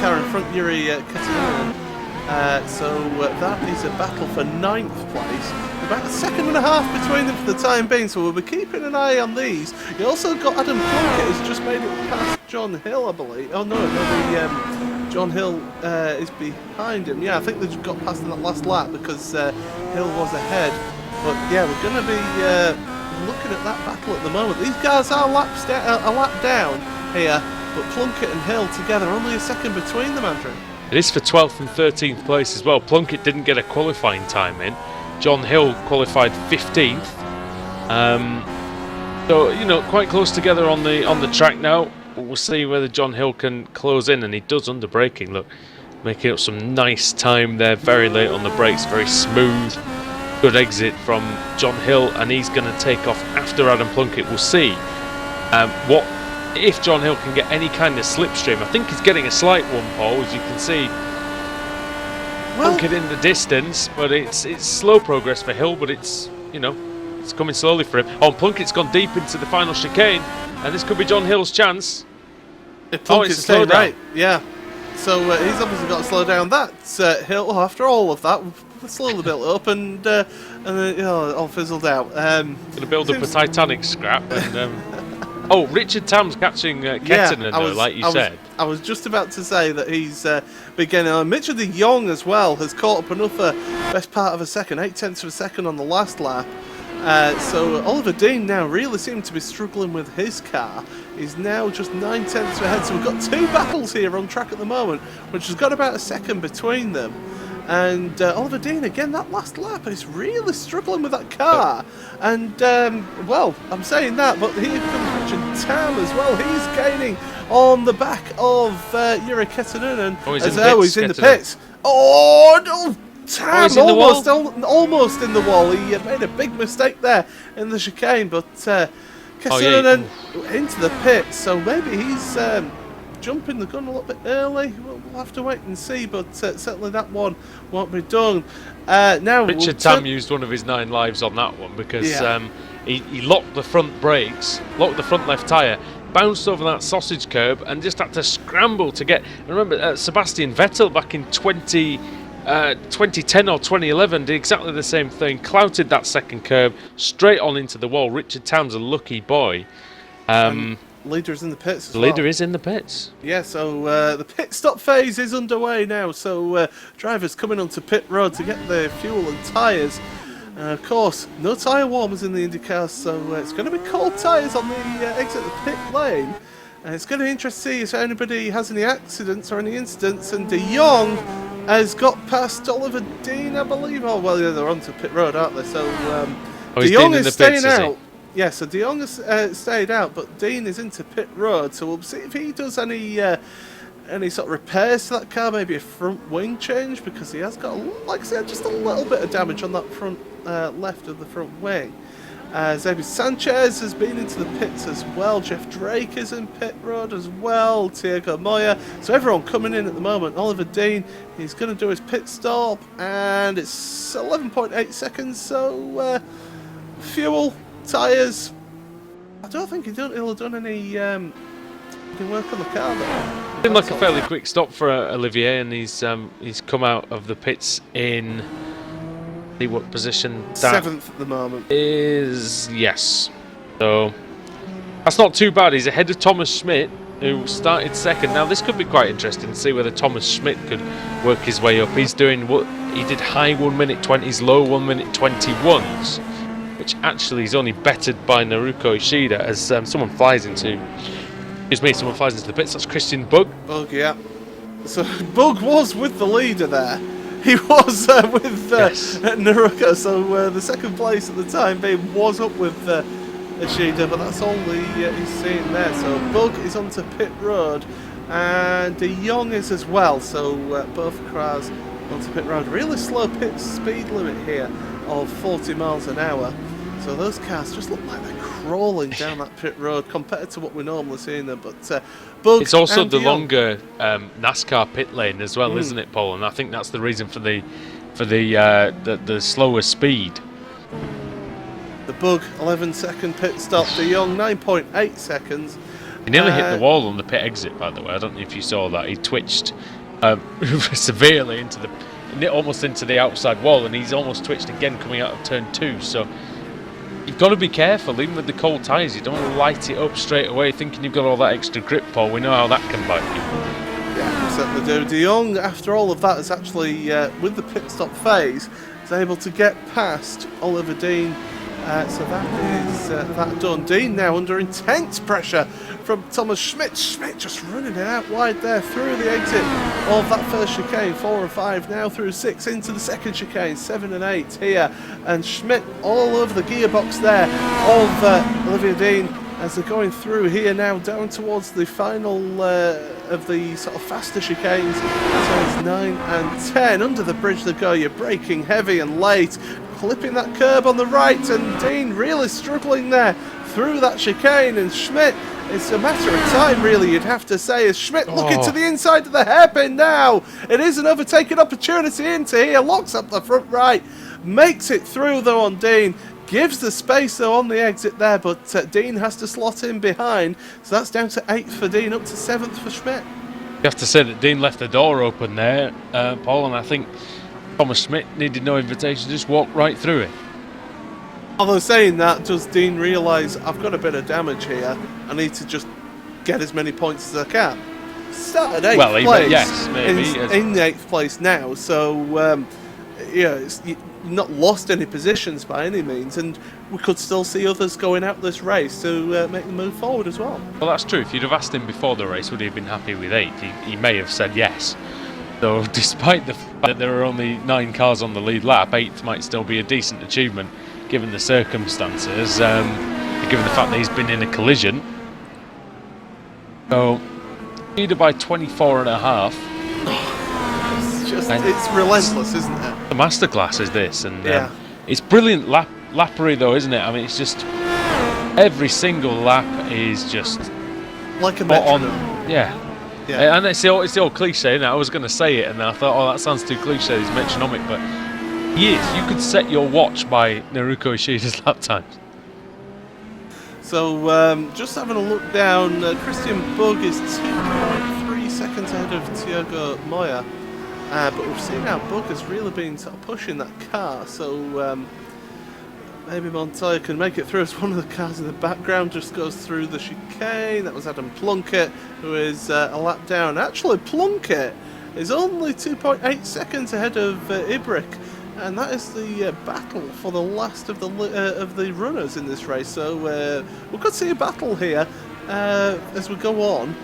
car in front, Yuri Katainen. So that is a battle for 9th place. About a second and a half between them for the time being, so we'll be keeping an eye on these. You also got Adam Plunkett, who's just made it past John Hill, I believe. Oh no, John Hill is behind him. Yeah, I think they just got past in that last lap because Hill was ahead. But yeah, we're going to be looking at that battle at the moment. These guys are a lap down here, but Plunkett and Hill together, only a second between them, Andrew. It is for 12th and 13th place as well. Plunkett didn't get a qualifying time in. John Hill qualified 15th. So, you know, quite close together on the track now. We'll see whether John Hill can close in, and he does under braking. Look, making up some nice time there, very late on the brakes, very smooth. Good exit from John Hill, and he's going to take off after Adam Plunkett. We'll see what if John Hill can get any kind of slipstream. I think he's getting a slight one, Paul, as you can see. Plunkett in the distance, but it's slow progress for Hill, but it's, you know, it's coming slowly for him. Oh, Plunkett's gone deep into the final chicane, and this could be John Hill's chance. If Plunkett's staying right, yeah. So he's obviously got to slow down. That's Hill. After all of that, slowly built up, and then you know, it all fizzled out. Going to build up a Titanic scrap, and oh, Richard Tam's catching Kettinen, like you said. I was just about to say that he's beginning on. Mitchell de Jong as well has caught up another best part of a second, 0.8 of a second on the last lap. So Oliver Dean now really seems to be struggling with his car. He's now just 0.9 ahead. So we've got two battles here on track at the moment, which has got about a second between them. And Oliver Dean, again, that last lap, is really struggling with that car. And, well, I'm saying that, but here comes Richard Tam as well. He's gaining on the back of Yuri Kettinen. He's in the pits. Oh, no! Tam almost in the wall. He made a big mistake there in the chicane, but Kettinen into the pits. So maybe he's jumping the gun a little bit early. We'll have to wait and see, but certainly that one won't be done. Now Richard Tam used one of his 9 lives on that one because he locked the front brakes, locked the front left tyre, bounced over that sausage curb, and just had to scramble to get. Remember, Sebastian Vettel back in 2010 or 2011 did exactly the same thing, clouted that second curb straight on into the wall. Richard Tam's a lucky boy. Leader's in the pits as well. Leader is in the pits. Yeah, so the pit stop phase is underway now. So drivers coming onto pit road to get their fuel and tyres. Of course, no tyre warmers in the IndyCar, so it's going to be cold tyres on the exit of the pit lane. And it's going to be interesting to see if anybody has any accidents or any incidents. And de Jong has got past Oliver Dean, I believe. Oh, well, yeah, they're onto pit road, aren't they? So de Jong is staying out. Yeah, so de Jong has stayed out, but Dean is into pit road. So we'll see if he does any sort of repairs to that car, maybe a front wing change, because he has got, like I said, just a little bit of damage on that front left of the front wing. Xavier Sanchez has been into the pits as well. Jeff Drake is in pit road as well. Thiago Moya. So everyone coming in at the moment. Oliver Dean, he's going to do his pit stop, and it's 11.8 seconds. So fuel, tyres. I don't think he'll have done any work on the car though. Seemed like a fairly quick stop for Olivier, and he's come out of the pits in. See what position that 7th at the moment is. Yes, so that's not too bad. He's ahead of Thomas Schmidt, who started second. Now this could be quite interesting to see whether Thomas Schmidt could work his way up. He's doing what he did: high 1:20s, low 1:21s, which actually is only bettered by Naruko Ishida as someone flies into the pits. That's Christian Bug. Bug, yeah. So Bug was with the leader there. He was with Yes. Naruka, so the second place at the time being was up with Ishida, but that's all he's seen there. So Bug is onto pit road, and De Jong is as well, so both cars onto pit road. Really slow pit speed limit here of 40 miles an hour. So those cars just look like they're crawling down that pit road compared to what we normally see in them. But Bug, It's also and the De Jong, longer NASCAR pit lane as well, isn't it, Paul? And I think that's the reason for the slower speed. the Bug 11-second pit stop. De Jong 9.8 seconds. He nearly hit the wall on the pit exit, by the way. I don't know if you saw that. He twitched severely almost into the outside wall, and he's almost twitched again coming out of turn 2. So you've got to be careful, even with the cold tyres. You don't want to light it up straight away thinking you've got all that extra grip, Paul. We know how that can bite you. Yeah, certainly do. De Jong, after all of that, is actually, with the pit stop phase, is able to get past Oliver Dean. So that is that done. Dean now under intense pressure from Thomas Schmidt. Schmidt just running it out wide there through the exit of that first chicane. 4 and 5 now through 6 into the second chicane. 7 and 8 here. And Schmidt all over the gearbox there of Oliver Dean as they're going through here now down towards the final of the sort of faster chicanes. So it's 9 and 10. Under the bridge they go. You're braking heavy and late, clipping that curb on the right, and Dean really struggling there through that chicane. And Schmidt, it's a matter of time really, you'd have to say, as Schmidt looking to the inside of the hairpin now. It is an overtaking opportunity into here, locks up the front right, makes it through though on Dean. Gives the space though on the exit there, but Dean has to slot in behind. So that's down to 8th for Dean, up to 7th for Schmidt. You have to say that Dean left the door open there, Paul, and I think Thomas Schmidt needed no invitation, just walked right through it. Although saying that, does Dean realise I've got a bit of damage here? I need to just get as many points as I can. Started 8th place. Yes, maybe. In the 8th place now, so you've not lost any positions by any means, and we could still see others going out this race to make the move forward as well. Well, that's true. If you'd have asked him before the race, would he have been happy with 8th? He may have said yes. So despite the fact that there are only 9 cars on the lead lap, 8th might still be a decent achievement given the circumstances, given the fact that he's been in a collision. So, leader by 24.5. It's relentless, isn't it? The masterclass is this, and it's brilliant lappery though, isn't it? I mean, it's just every single lap is just like a metronome. Yeah. And it's the old cliche, isn't it? I was going to say it, and then I thought, oh, that sounds too cliche, he's metronomic, but he is. You could set your watch by Naruko Ishida's lap times. So, just having a look down, Christian Bug is 2.3 seconds ahead of Thiago Moya. But we've seen how Bug has really been sort of pushing that car, so maybe Montoya can make it through as one of the cars in the background just goes through the chicane. That was Adam Plunkett, who is a lap down. Actually, Plunkett is only 2.8 seconds ahead of Ibrick, and that is the battle for the last of the runners in this race. So we could see a battle here as we go on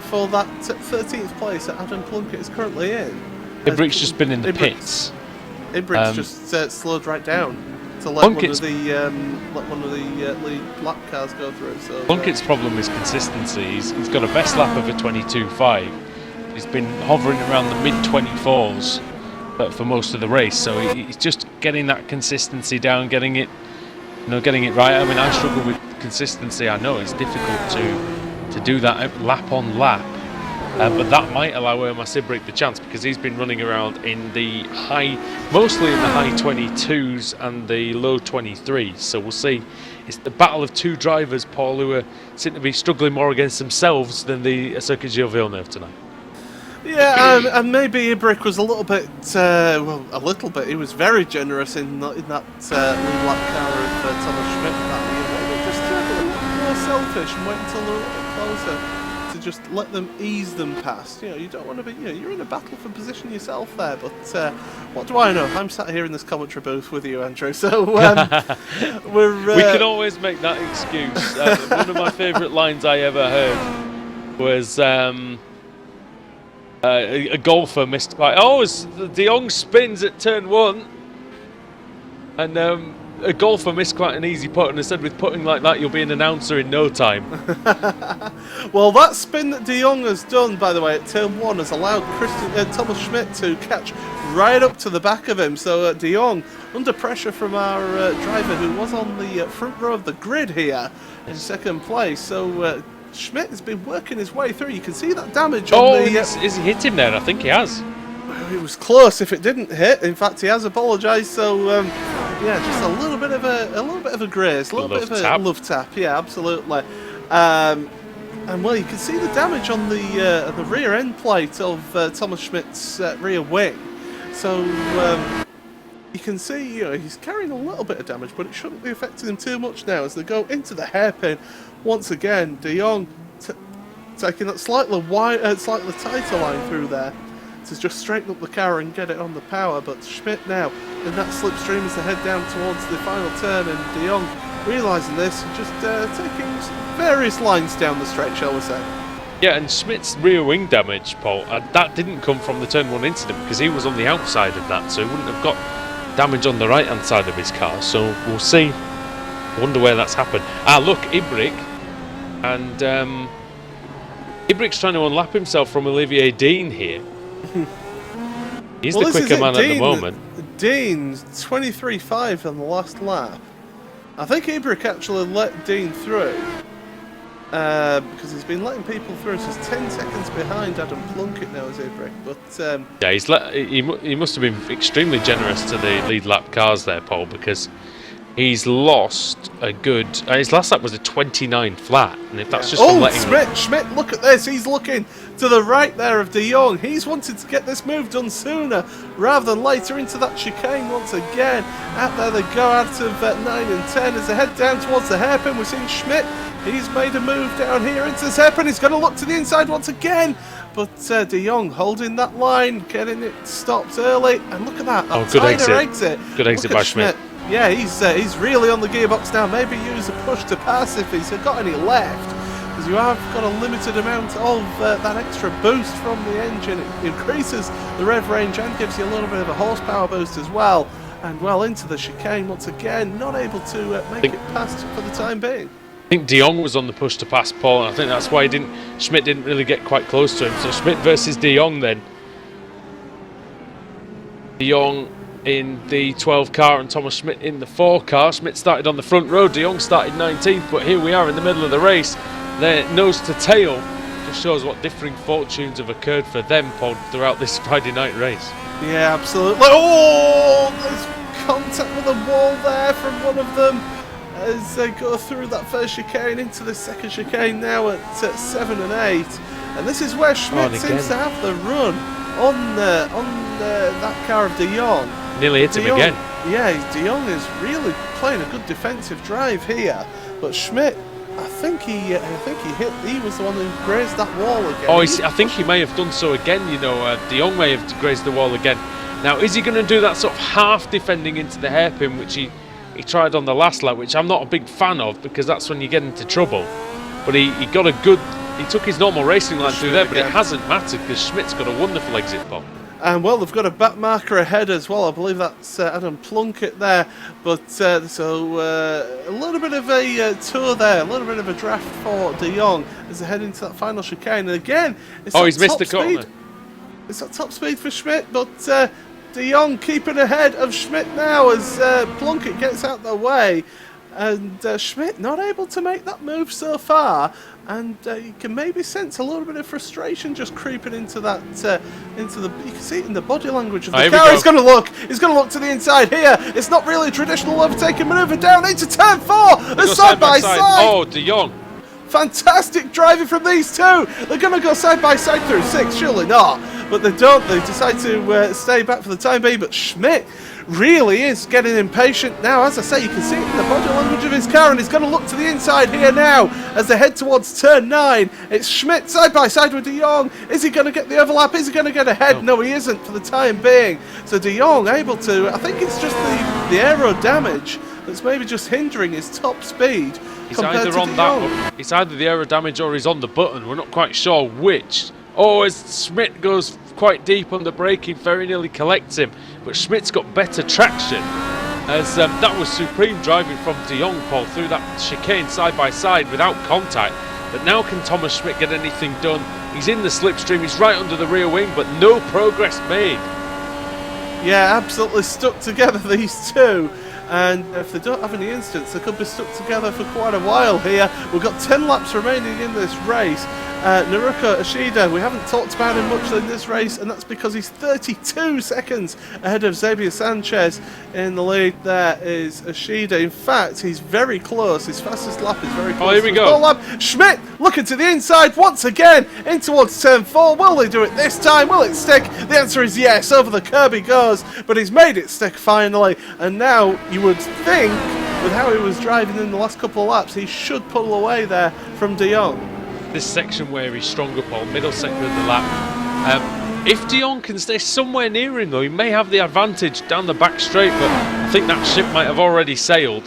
for that 13th place that Adam Plunkett is currently in. Ibrick's just been in the pits. Ibrick's just slowed right down to let one of the lead lap cars go through. So Plunkett's problem is consistency. He's got a best lap of a 22.5. He's been hovering around the mid-24s for most of the race. So he's just getting that consistency down, getting it right. I mean, I struggle with consistency. I know it's difficult to do that lap on lap. But that might allow Ermas Ibrick the chance, because he's been running around in the mostly in the high 22s and the low 23s. So we'll see. It's the battle of two drivers, Paul, who seem to be struggling more against themselves than the Circuit Gilles Villeneuve tonight. Yeah, and maybe Ibrick was a little bit, he was very generous in that lead lap car of Thomas Schmidt. Maybe just a little more selfish and wait until they're a little bit closer to just let them ease them past. You don't want to be, you're in a battle for position yourself there, but what do I know? I'm sat here in this commentary booth with you, Andrew, so we can always make that excuse. One of my favourite lines I ever heard was a golfer missed quite. Oh, as De Jong spins at turn 1, and a golfer missed quite an easy putt, and instead with putting like that, you'll be an announcer in no time. Well, that spin that De Jong has done, by the way, at turn 1 has allowed Thomas Schmidt to catch right up to the back of him. So De Jong, under pressure from our driver, who was on the front row of the grid here in second place. So Schmidt has been working his way through. You can see that damage on the... has he hit him there? I think he has. It was close if it didn't hit. In fact, he has apologised. So yeah, just a little bit of a graze, a little bit of a love tap. Yeah, absolutely. And well, you can see the damage on the rear end plate of Thomas Schmidt's rear wing. So you can see, you know, he's carrying a little bit of damage, but it shouldn't be affecting him too much now as they go into the hairpin once again. De Jong taking that slightly tighter line through there to just straighten up the car and get it on the power. But Schmidt now in that slipstream as they head down towards the final turn, and De Jong realising this and just taking various lines down the straight, shall we say. Yeah, and Schmidt's rear wing damage, Paul, that didn't come from the turn 1 incident because he was on the outside of that, so he wouldn't have got damage on the right hand side of his car. So we'll see. I wonder where that's happened. Ah, look, Ibrick, and Ibrick's trying to unlap himself from Olivier Dean here. He's the quicker man at the moment. Dean's 23.5 on the last lap. I think Ibrick actually let Dean through because he's been letting people through. So he's 10 seconds behind Adam Plunkett now as Ibrick. But yeah, he must have been extremely generous to the lead lap cars there, Paul, because he's lost a good... his last lap was a 29 flat, and if that's just from letting... Schmidt, look at this. He's looking to the right there of De Jong. He's wanted to get this move done sooner rather than later into that chicane once again. Out there they go out of 9 and 10 as they head down towards the hairpin. We've seen Schmidt. He's made a move down here into this hairpin. He's going to look to the inside once again. But De Jong holding that line, getting it stopped early. And look at that. Good exit. Good exit by Schmidt. Yeah, he's really on the gearbox now. Maybe use a push to pass if he's got any left, because you have got a limited amount of that extra boost from the engine. It increases the rev range and gives you a little bit of a horsepower boost as well. And well into the chicane once again, not able to make it past for the time being. I think De Jong was on the push to pass, Paul, and I think that's why Schmidt didn't really get quite close to him. So Schmidt versus De Jong then. De Jong in the 12 car and Thomas Schmidt in the 4 car. Schmidt started on the front row, De Jong started 19th, but here we are in the middle of the race. They're nose to tail. Just shows what differing fortunes have occurred for them, Paul, throughout this Friday night race. Yeah, absolutely. Oh, there's contact with the wall there from one of them as they go through that first chicane into the second chicane now at 7 and 8. And this is where Schmidt seems to have the run on that car of De Jong. Nearly hit him again. Yeah, De Jong is really playing a good defensive drive here, but Schmidt, I think he was the one who grazed that wall again. Oh, I think he may have done so again. You know, De Jong may have grazed the wall again. Now, is he going to do that sort of half defending into the hairpin, which he tried on the last lap, which I'm not a big fan of because that's when you get into trouble. But he got a good. He took his normal racing line through there, but it hasn't mattered because Schmidt's got a wonderful exit, Bob. And well, they've got a back marker ahead as well. I believe that's Adam Plunkett there. But so a little bit of a tour there, a little bit of a draft for De Jong as they head into that final chicane. And again, he's missed the corner. It's that top speed for Schmidt, but De Jong keeping ahead of Schmidt now as Plunkett gets out the way. And Schmidt not able to make that move so far, and you can maybe sense a little bit of frustration just creeping into that. You can see it in the body language of the car. He's going to look to the inside here. It's not really a traditional overtaking manoeuvre down into turn 4. Side by side. Oh, De Jong. Fantastic driving from these two. They're going to go side by side through 6, surely not. But they don't. They decide to stay back for the time being. But Schmidt really is getting impatient now. As I say, you can see it in the body language of his car, and he's going to look to the inside here now as they head towards turn 9. It's Schmidt side by side with De Jong. Is he going to get the overlap? Is he going to get ahead? No, he isn't for the time being. So De Jong able to, I think it's just the aero damage that's maybe just hindering his top speed. He's either on that, it's either the aero damage or he's on the button. We're not quite sure which Oh, as Schmidt goes quite deep on the braking, very nearly collects him, but Schmidt's got better traction. As that was supreme driving from De Jong, Paul, through that chicane side by side without contact. But now can Thomas Schmidt get anything done? He's in the slipstream, he's right under the rear wing, but no progress made. Yeah, absolutely stuck together, these two. And if they don't have any incidents, they could be stuck together for quite a while here. We've got 10 laps remaining in this race. Naruko Ishida, we haven't talked about him much in this race, and that's because he's 32 seconds ahead of Xavier Sanchez. In the lead there is Ishida. In fact, he's very close. His fastest lap is very close. Oh, here we go. Lap. Schmidt looking to the inside once again in towards turn 4. Will they do it this time? Will it stick? The answer is yes. Over the curb he goes, but he's made it stick finally. And now you would think, with how he was driving in the last couple of laps, he should pull away there from De Jong. This section where he's stronger, Paul, middle sector of the lap. If De Jong can stay somewhere near him, though, he may have the advantage down the back straight, but I think that ship might have already sailed,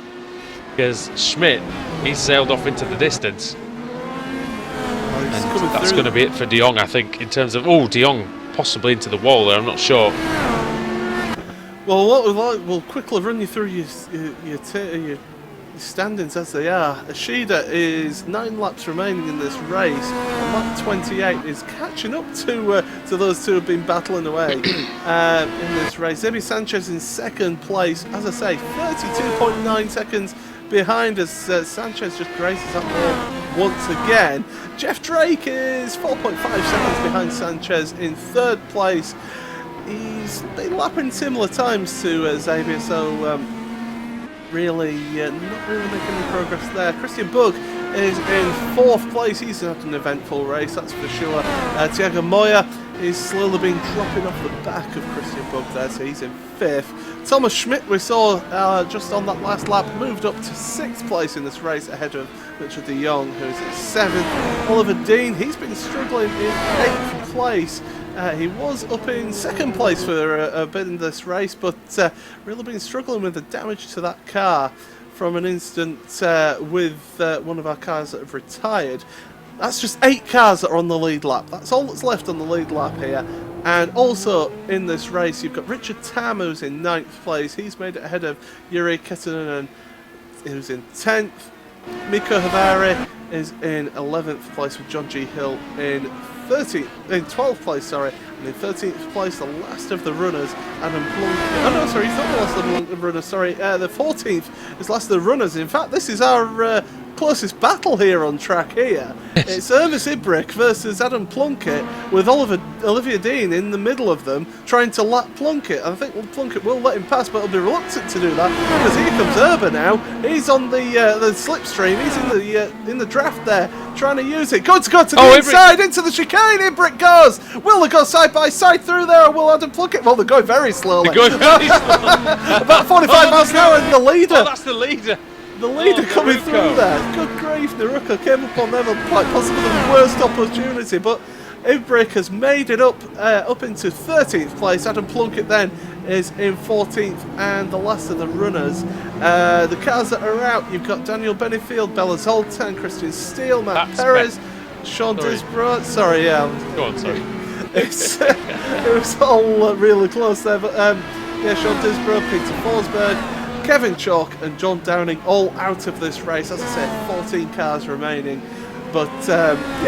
because Schmidt, he's sailed off into the distance. And that's going to be it for De Jong, I think, in terms of, De Jong possibly into the wall there, I'm not sure. Well, we'll quickly run you through your standings as they are. Ishida is 9 laps remaining in this race. Lap 28 is catching up to those two who have been battling away in this race. Xavier Sanchez in second place, as I say, 32.9 seconds behind as Sanchez just graces that wall once again. Jeff Drake is 4.5 seconds behind Sanchez in third place. He's been lapping similar times to Xavier, so really not really making any progress there. Christian Bug is in fourth place. He's had an eventful race, that's for sure. Thiago Moya is slowly been dropping off the back of Christian Bug there, so he's in fifth. Thomas Schmidt, we saw just on that last lap, moved up to sixth place in this race ahead of Richard de Jong, who's at seventh. Oliver Dean, he's been struggling in eighth place. He was up in second place for a bit in this race, but really been struggling with the damage to that car from an incident with one of our cars that have retired. That's just 8 cars that are on the lead lap. That's all that's left on the lead lap here. And also in this race, you've got Richard Tam, who's in 9th place. He's made it ahead of Yuri Kettunen, who's in 10th. Mikko Havari is in 11th place with John G. Hill in 12th place, sorry, and in 13th place, the last of the runners, Adam Plunkett. Oh no, sorry, he's not the last of the runners, sorry, the 14th is last of the runners. In fact, this is our closest battle here on track here. It's Ernest Ibrick versus Adam Plunkett, with Olivia Dean in the middle of them, trying to lap Plunkett. I think Plunkett will let him pass, but he'll be reluctant to do that, because here comes Urban now. He's on the slipstream, he's in the draft there, trying to use it. Going to go to the inside, into the chicane. Ibrick goes. Will they go side by side through there, or will Adam Plunkett? Well, they're going very slowly. They're going very slowly. About 45 miles an hour, and the leader. Oh, that's the leader. The leader coming through there. Good grief, Naruko came up on them at quite possibly the worst opportunity, but Ibrick has made it up into 13th place. Adam Plunkett then is in 14th and the last of the runners. The cars that are out, you've got Daniel Benefield, Bella Zoltan, Christian Steele, Matt Perez, Sean Disbrow. Sorry, yeah. Go on, sorry. It was all really close there, but Sean Disbrow, Peter Forsberg, Kevin Chalk and John Downing all out of this race. As I said, 14 cars remaining, but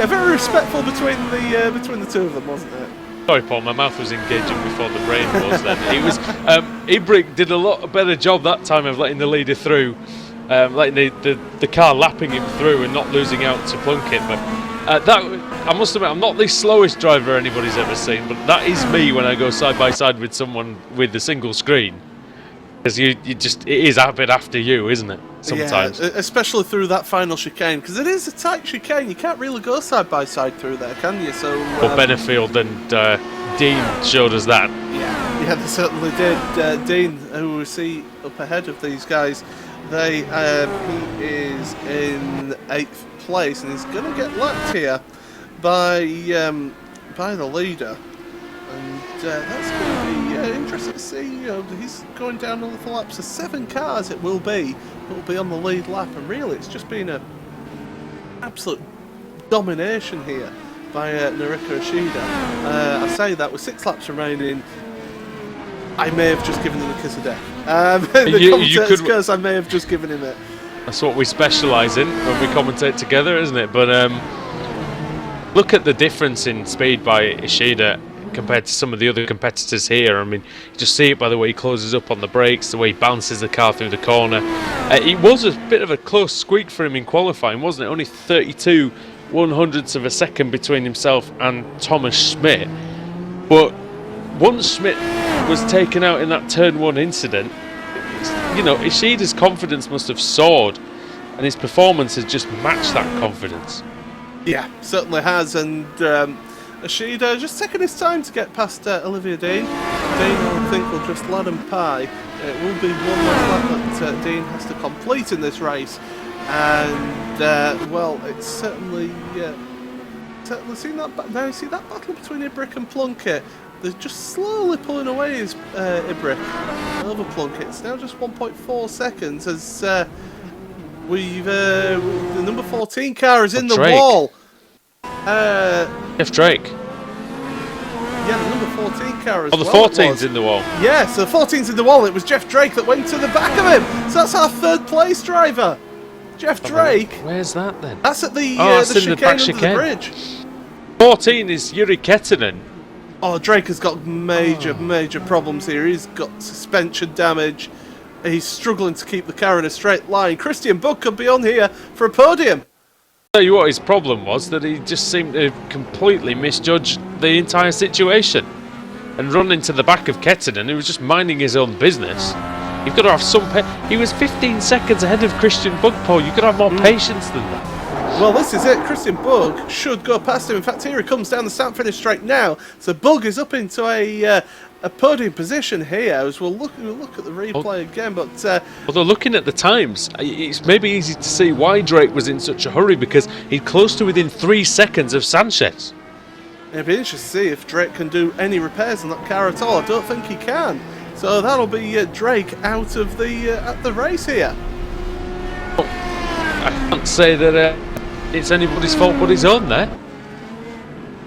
very respectful between the two of them, wasn't it? Sorry, Paul, my mouth was engaging before the brain was. Then he was. Ibrick did a lot better job that time of letting the leader through, letting the car lapping him through and not losing out to Plunkett. But that, I must admit, I'm not the slowest driver anybody's ever seen, but that is me when I go side by side with someone with the single screen. Because it is a bit after you, isn't it? Sometimes. Yeah, especially through that final chicane, because it is a tight chicane. You can't really go side by side through there, can you? So. Well, Benefield and Dean showed us that. Yeah, they certainly did. Dean, who we see up ahead of these guys, he is in 8th place, and he's going to get lapped here by the leader. And that's going to be interesting to see. He's going down on the laps. So 7 cars it will be on the lead lap, and really it's just been an absolute domination here by Narika Ishida. I say that with 6 laps remaining, I may have just given him a kiss of death. The commentator's curse, I may have just given him it. That's what we specialise in when we commentate together, isn't it? But look at the difference in speed by Ishida compared to some of the other competitors here. I mean, you just see it by the way he closes up on the brakes, the way he bounces the car through the corner. It was a bit of a close squeak for him in qualifying, wasn't it? Only 32 100ths of a second between himself and Thomas Schmidt. But once Schmidt was taken out in that turn 1 incident, you know, Ishida's confidence must have soared, and his performance has just matched that confidence. Yeah, certainly has, and Ishida just taking his time to get past Olivia Dean. Dean, I think, will just let him pie. It will be one last lap that Dean has to complete in this race, and well, it's certainly seen that. Now you see that battle between Ibrick and Plunkett. They're just slowly pulling away his Ibrick over Plunkett. It's now just 1.4 seconds as the number 14 car is in the wall. Jeff Drake. Yeah, the number 14 car as well. Oh, the 14's in the wall. Yeah, so the 14's in the wall. It was Jeff Drake that went to the back of him. So that's our 3rd place driver. Jeff Drake. Where's that then? That's at the chicane under the bridge. 14 is Yuri Kettinen. Oh, Drake has got major problems here. He's got suspension damage. He's struggling to keep the car in a straight line. Christian Bugg could be on here for a podium. Tell you what his problem was, that he just seemed to completely misjudge the entire situation and run into the back of Kettinen, who was just minding his own business. You've got to have some he was 15 seconds ahead of Christian Bugg, Paul. You've got to have more patience than that. Well, this is it. Christian Bugg should go past him. In fact, here he comes down the start finish straight now. So Bugg is up into a podium position here. As we'll look at the replay again, but although looking at the times, it's maybe easy to see why Drake was in such a hurry, because he's close to within 3 seconds of Sanchez. It'd be interesting to see if Drake can do any repairs on that car at all. I don't think he can. So that'll be Drake out of the race here. I can't say that it's anybody's fault but his own there.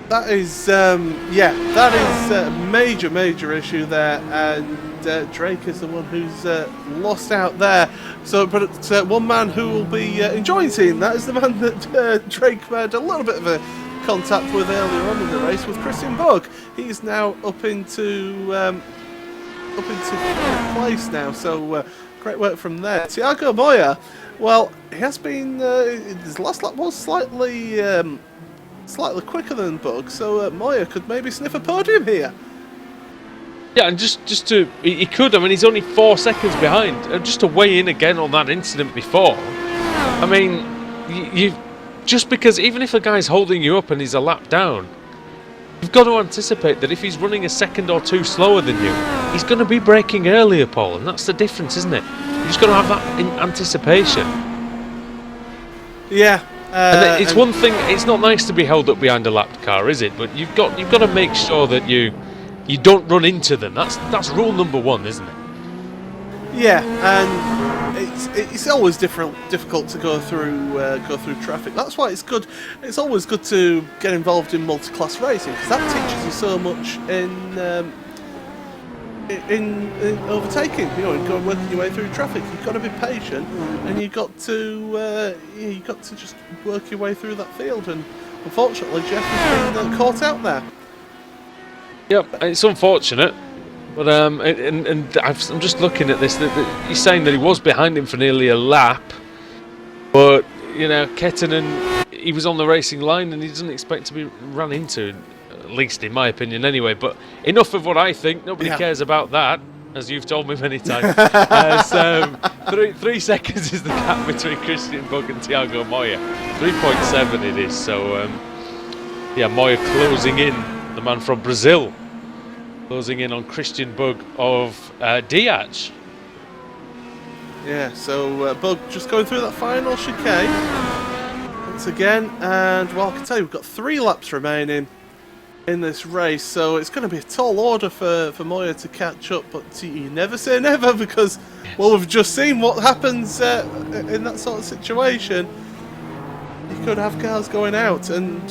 That is, that is a major issue there, and Drake is the one who's lost out there. So, but one man who will be enjoying seeing that is the man that Drake had a little bit of a contact with earlier on in the race, with Christian Bugg. He's now up into 4th place now. So great work from there. Thiago Moya, well, he has been his last lap was slightly quicker than Bugg, so Moya could maybe sniff a podium here. Yeah, and just to he could. I mean, he's only 4 seconds behind. Just to weigh in again on that incident before. I mean, you just because even if a guy's holding you up and he's a lap down, you've got to anticipate that if he's running a second or two slower than you, he's going to be braking earlier, Paul, and that's the difference, isn't it? You just got to have that in anticipation. Yeah. And it's one thing. It's not nice to be held up behind a lapped car, is it? But you've got to make sure that you don't run into them. That's rule number 1, isn't it? Yeah, and it's always difficult to go through traffic. That's why it's good. It's always good to get involved in multi-class racing, because that teaches you so much in overtaking. You know, in working your way through traffic. You've got to be patient, and you've got to just work your way through that field. And unfortunately, Jeff has been caught out there. Yep, it's unfortunate, but I'm just looking at this. He's saying that he was behind him for nearly a lap, but you know, Kettinen, he was on the racing line and he doesn't expect to be run into, at least in my opinion anyway. But enough of what I think. Nobody cares about that, as you've told me many times. 3 seconds is the gap between Christian Bugg and Thiago Moya. 3.7 it is. So Moya closing in. The man from Brazil, closing in on Christian Bugg of Diach. Yeah, so Bugg just going through that final chicane once again, and well, I can tell you we've got 3 laps remaining in this race, so it's going to be a tall order for Moya to catch up, but you never say never, because well, we've just seen what happens in that sort of situation. You could have cars going out, and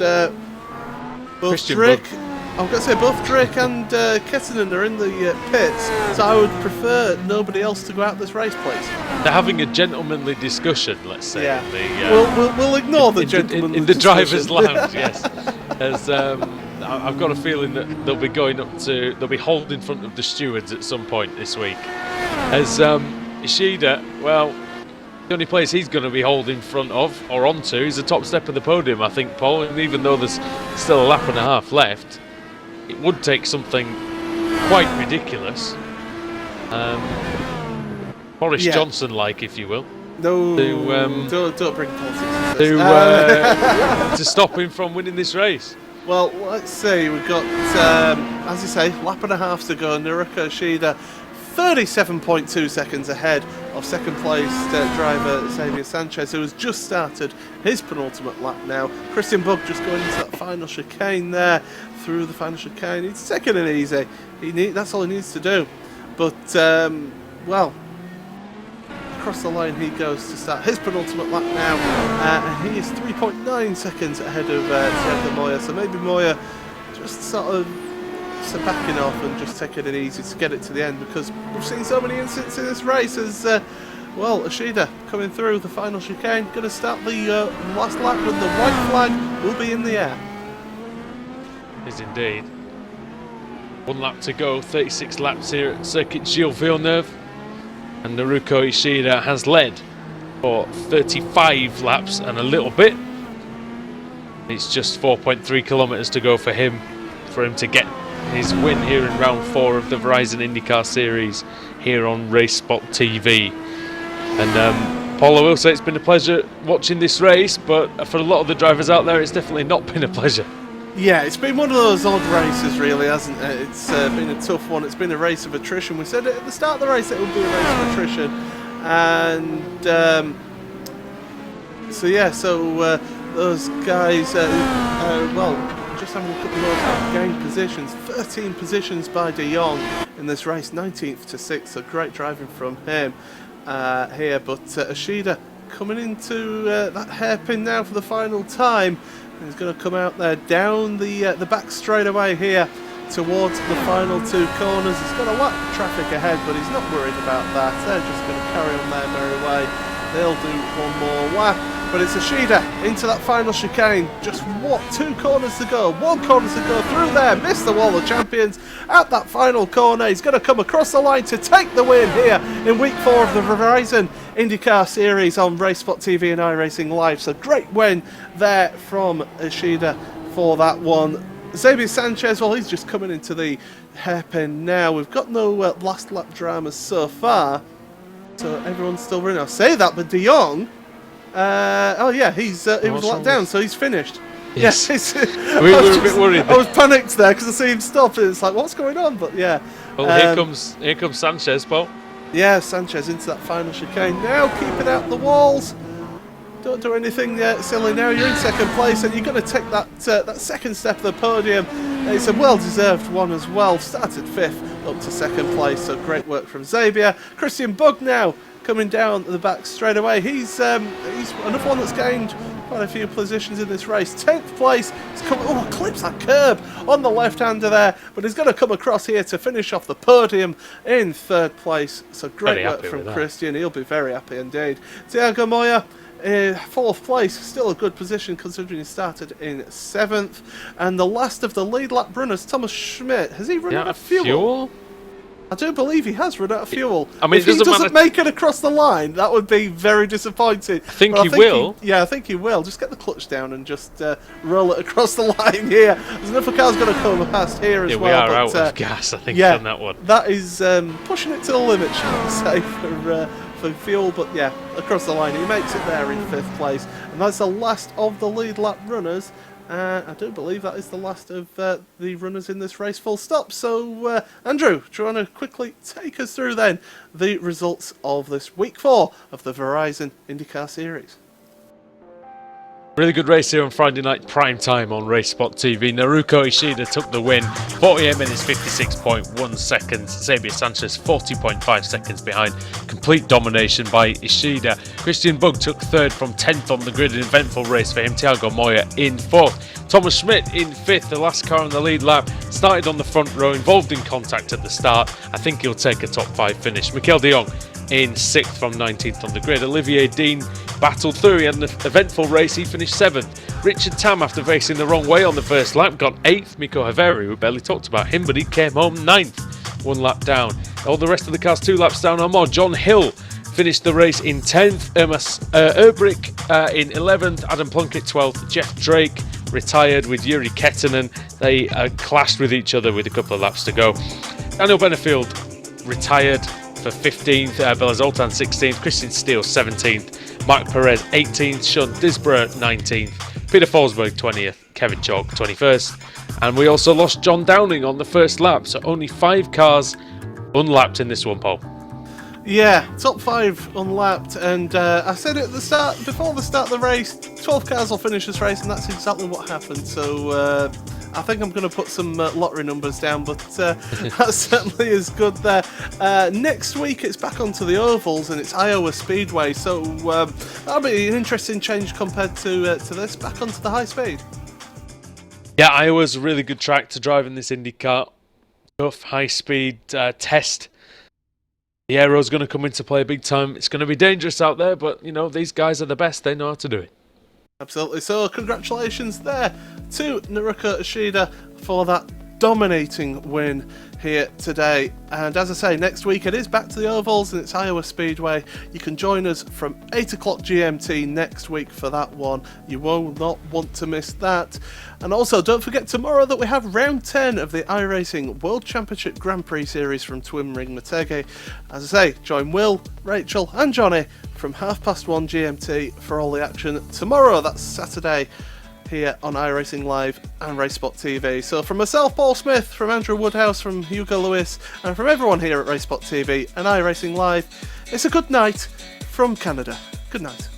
both Drake, I'm going to say both Drake and Kettinen are in the pits, so I would prefer nobody else to go out this race, please. They're having a gentlemanly discussion, let's say. Yeah. In We'll ignore the gentlemanly in the driver's discussion. lounge, yes. As I've got a feeling that they'll be they'll be hauled in front of the stewards at some point this week. As Ishida, well, the only place he's going to be hauled in front of or onto is the top step of the podium, I think, Paul. And even though there's still a lap and a half left, it would take something quite ridiculous, Boris Johnson-like, if you will. No, don't bring politics into this. To stop him from winning this race. Well, let's see. We've got, as you say, lap and a half to go. Naruko Ishida, 37.2 seconds ahead of second place driver Xavier Sanchez, who has just started his penultimate lap now. Christian Bug just going into that final chicane there, through the final chicane. He's taking it easy. That's all he needs to do. But, well, across the line he goes to start his penultimate lap now, and he is 3.9 seconds ahead of Thiago Moya. So maybe Moya just sort of backing off and just taking it easy to get it to the end, because we've seen so many incidents in this race as well, Ishida coming through the final chicane, going to start the last lap with the white flag will be in the air. Is indeed. 1 lap to go, 36 laps here at Circuit Gilles Villeneuve, and Naruko Ishida has led for 35 laps and a little bit. It's just 4.3 kilometers to go for him to get his win here in round 4 of the Verizon IndyCar Series here on RaceSpotTV. And Paul, I will say it's been a pleasure watching this race, but for a lot of the drivers out there, it's definitely not been a pleasure. Yeah, it's been one of those odd races, really, hasn't it? It's been a tough one. It's been a race of attrition. We said at the start of the race it would be a race of attrition, and those guys, well, just having a couple of gained positions, 13 positions by De Jong in this race, 19th to 6th, so great driving from him here. But Ishida coming into that hairpin now for the final time. He's going to come out there down the back straightaway here towards the final 2 corners. He's got a lot of traffic ahead, but he's not worried about that. They're just going to carry on their merry way. They'll do one more lap. But it's Ishida into that final chicane. Just 2 corners to go. 1 corner to go through there. Missed the wall of champions at that final corner. He's going to come across the line to take the win here in week 4 of the Verizon IndyCar Series on RaceSpotTV and iRacingLive. So great win there from Ishida for that one. Xavier Sanchez, well, he's just coming into the hairpin now. We've got no last lap dramas so far, so everyone's still running. I'll say that, but De Jong, he was locked down, so he's finished. Yes, we were a bit worried. I was panicked there because I see him stop, and it's like, what's going on? But yeah. Well, here comes Sanchez, Paul. Yeah, Sanchez into that final chicane now, keeping out the walls. Don't do anything silly now. You're in second place, and you're going to take that second step of the podium. It's a well-deserved one as well. Started 5th up to second place, so great work from Xavier. Christian Bug now coming down the back straight away. He's another one that's gained quite a few positions in this race. 10th place. He's clips that curb on the left-hander there, but he's going to come across here to finish off the podium in 3rd place. So great work from Christian. He'll be very happy indeed. Thiago Moya, 4th place, still a good position considering he started in 7th. And the last of the lead lap runners, Thomas Schmidt, has he run out of fuel? I do believe he has run out of fuel. I mean, if he doesn't make it across the line, that would be very disappointing. I think he will. I think he will. Just get the clutch down and just roll it across the line here. There's another car's going to come past here as well. We are out of gas, I think, on that one. That is pushing it to the limit, shall we say, for fuel. But yeah, across the line, he makes it there in 5th place. And that's the last of the lead lap runners. I do believe that is the last of the runners in this race, full stop. So, Andrew, do you want to quickly take us through then the results of this week 4 of the Verizon IndyCar Series? Really good race here on Friday night prime time on RaceSpotTV. Naruko Ishida took the win, 48 minutes 56.1 seconds. Xavier Sanchez 40.5 seconds behind. Complete domination by Ishida. Christian Bug took third from 10th on the grid. An eventful race for him. Thiago Moya in fourth. Thomas Schmidt in fifth, the last car on the lead lap. Started on the front row, involved in contact at the start. I think he'll take a top 5 finish. Mikel de Jong in 6th from 19th on the grid. Olivier Dean battled through. He had an eventful race. He finished 7th. Richard Tam, after racing the wrong way on the first lap, got 8th. Miko Haveri, we barely talked about him, but he came home 9th, 1 lap down. All the rest of the cars 2 laps down or more. John Hill finished the race in 10th. Erbrick in 11th. Adam Plunkett 12th. Jeff Drake retired with Yuri Kettinen. They clashed with each other with a couple of laps to go. Daniel Benefield retired for 15th, Bella Zoltan 16th, Christian Steele 17th, Mark Perez 18th, Sean Disborough 19th, Peter Forsberg 20th, Kevin Chalk 21st, and we also lost John Downing on the first lap, so only 5 cars unlapped in this one, Paul. Yeah, top 5 unlapped, and I said it at the start, before the start of the race, 12 cars will finish this race, and that's exactly what happened. So I think I'm going to put some lottery numbers down, but that certainly is good there. Next week it's back onto the ovals, and it's Iowa Speedway, so that'll be an interesting change compared to this, back onto the high speed. Yeah, Iowa's a really good track to drive in this IndyCar. Tough, high speed test. The aero's going to come into play big time. It's going to be dangerous out there, but, you know, these guys are the best. They know how to do it. Absolutely. So, congratulations there to Naruko Ishida for that dominating win here today. And as I say, next week it is back to the ovals, and it's Iowa Speedway. You can join us from 8 o'clock GMT next week for that one. You will not want to miss that. And also, don't forget tomorrow that we have round 10 of the iRacing World Championship Grand Prix Series from Twin Ring Motegi. As I say, join Will, Rachel and Johnny from 1:30 GMT for all the action tomorrow. That's Saturday, here on iRacingLive and RaceSpotTV. So from myself, Paul Smith, from Andrew Woodhouse, from Hugo Lewis, and from everyone here at RaceSpotTV and iRacingLive, it's a good night from Canada. Good night.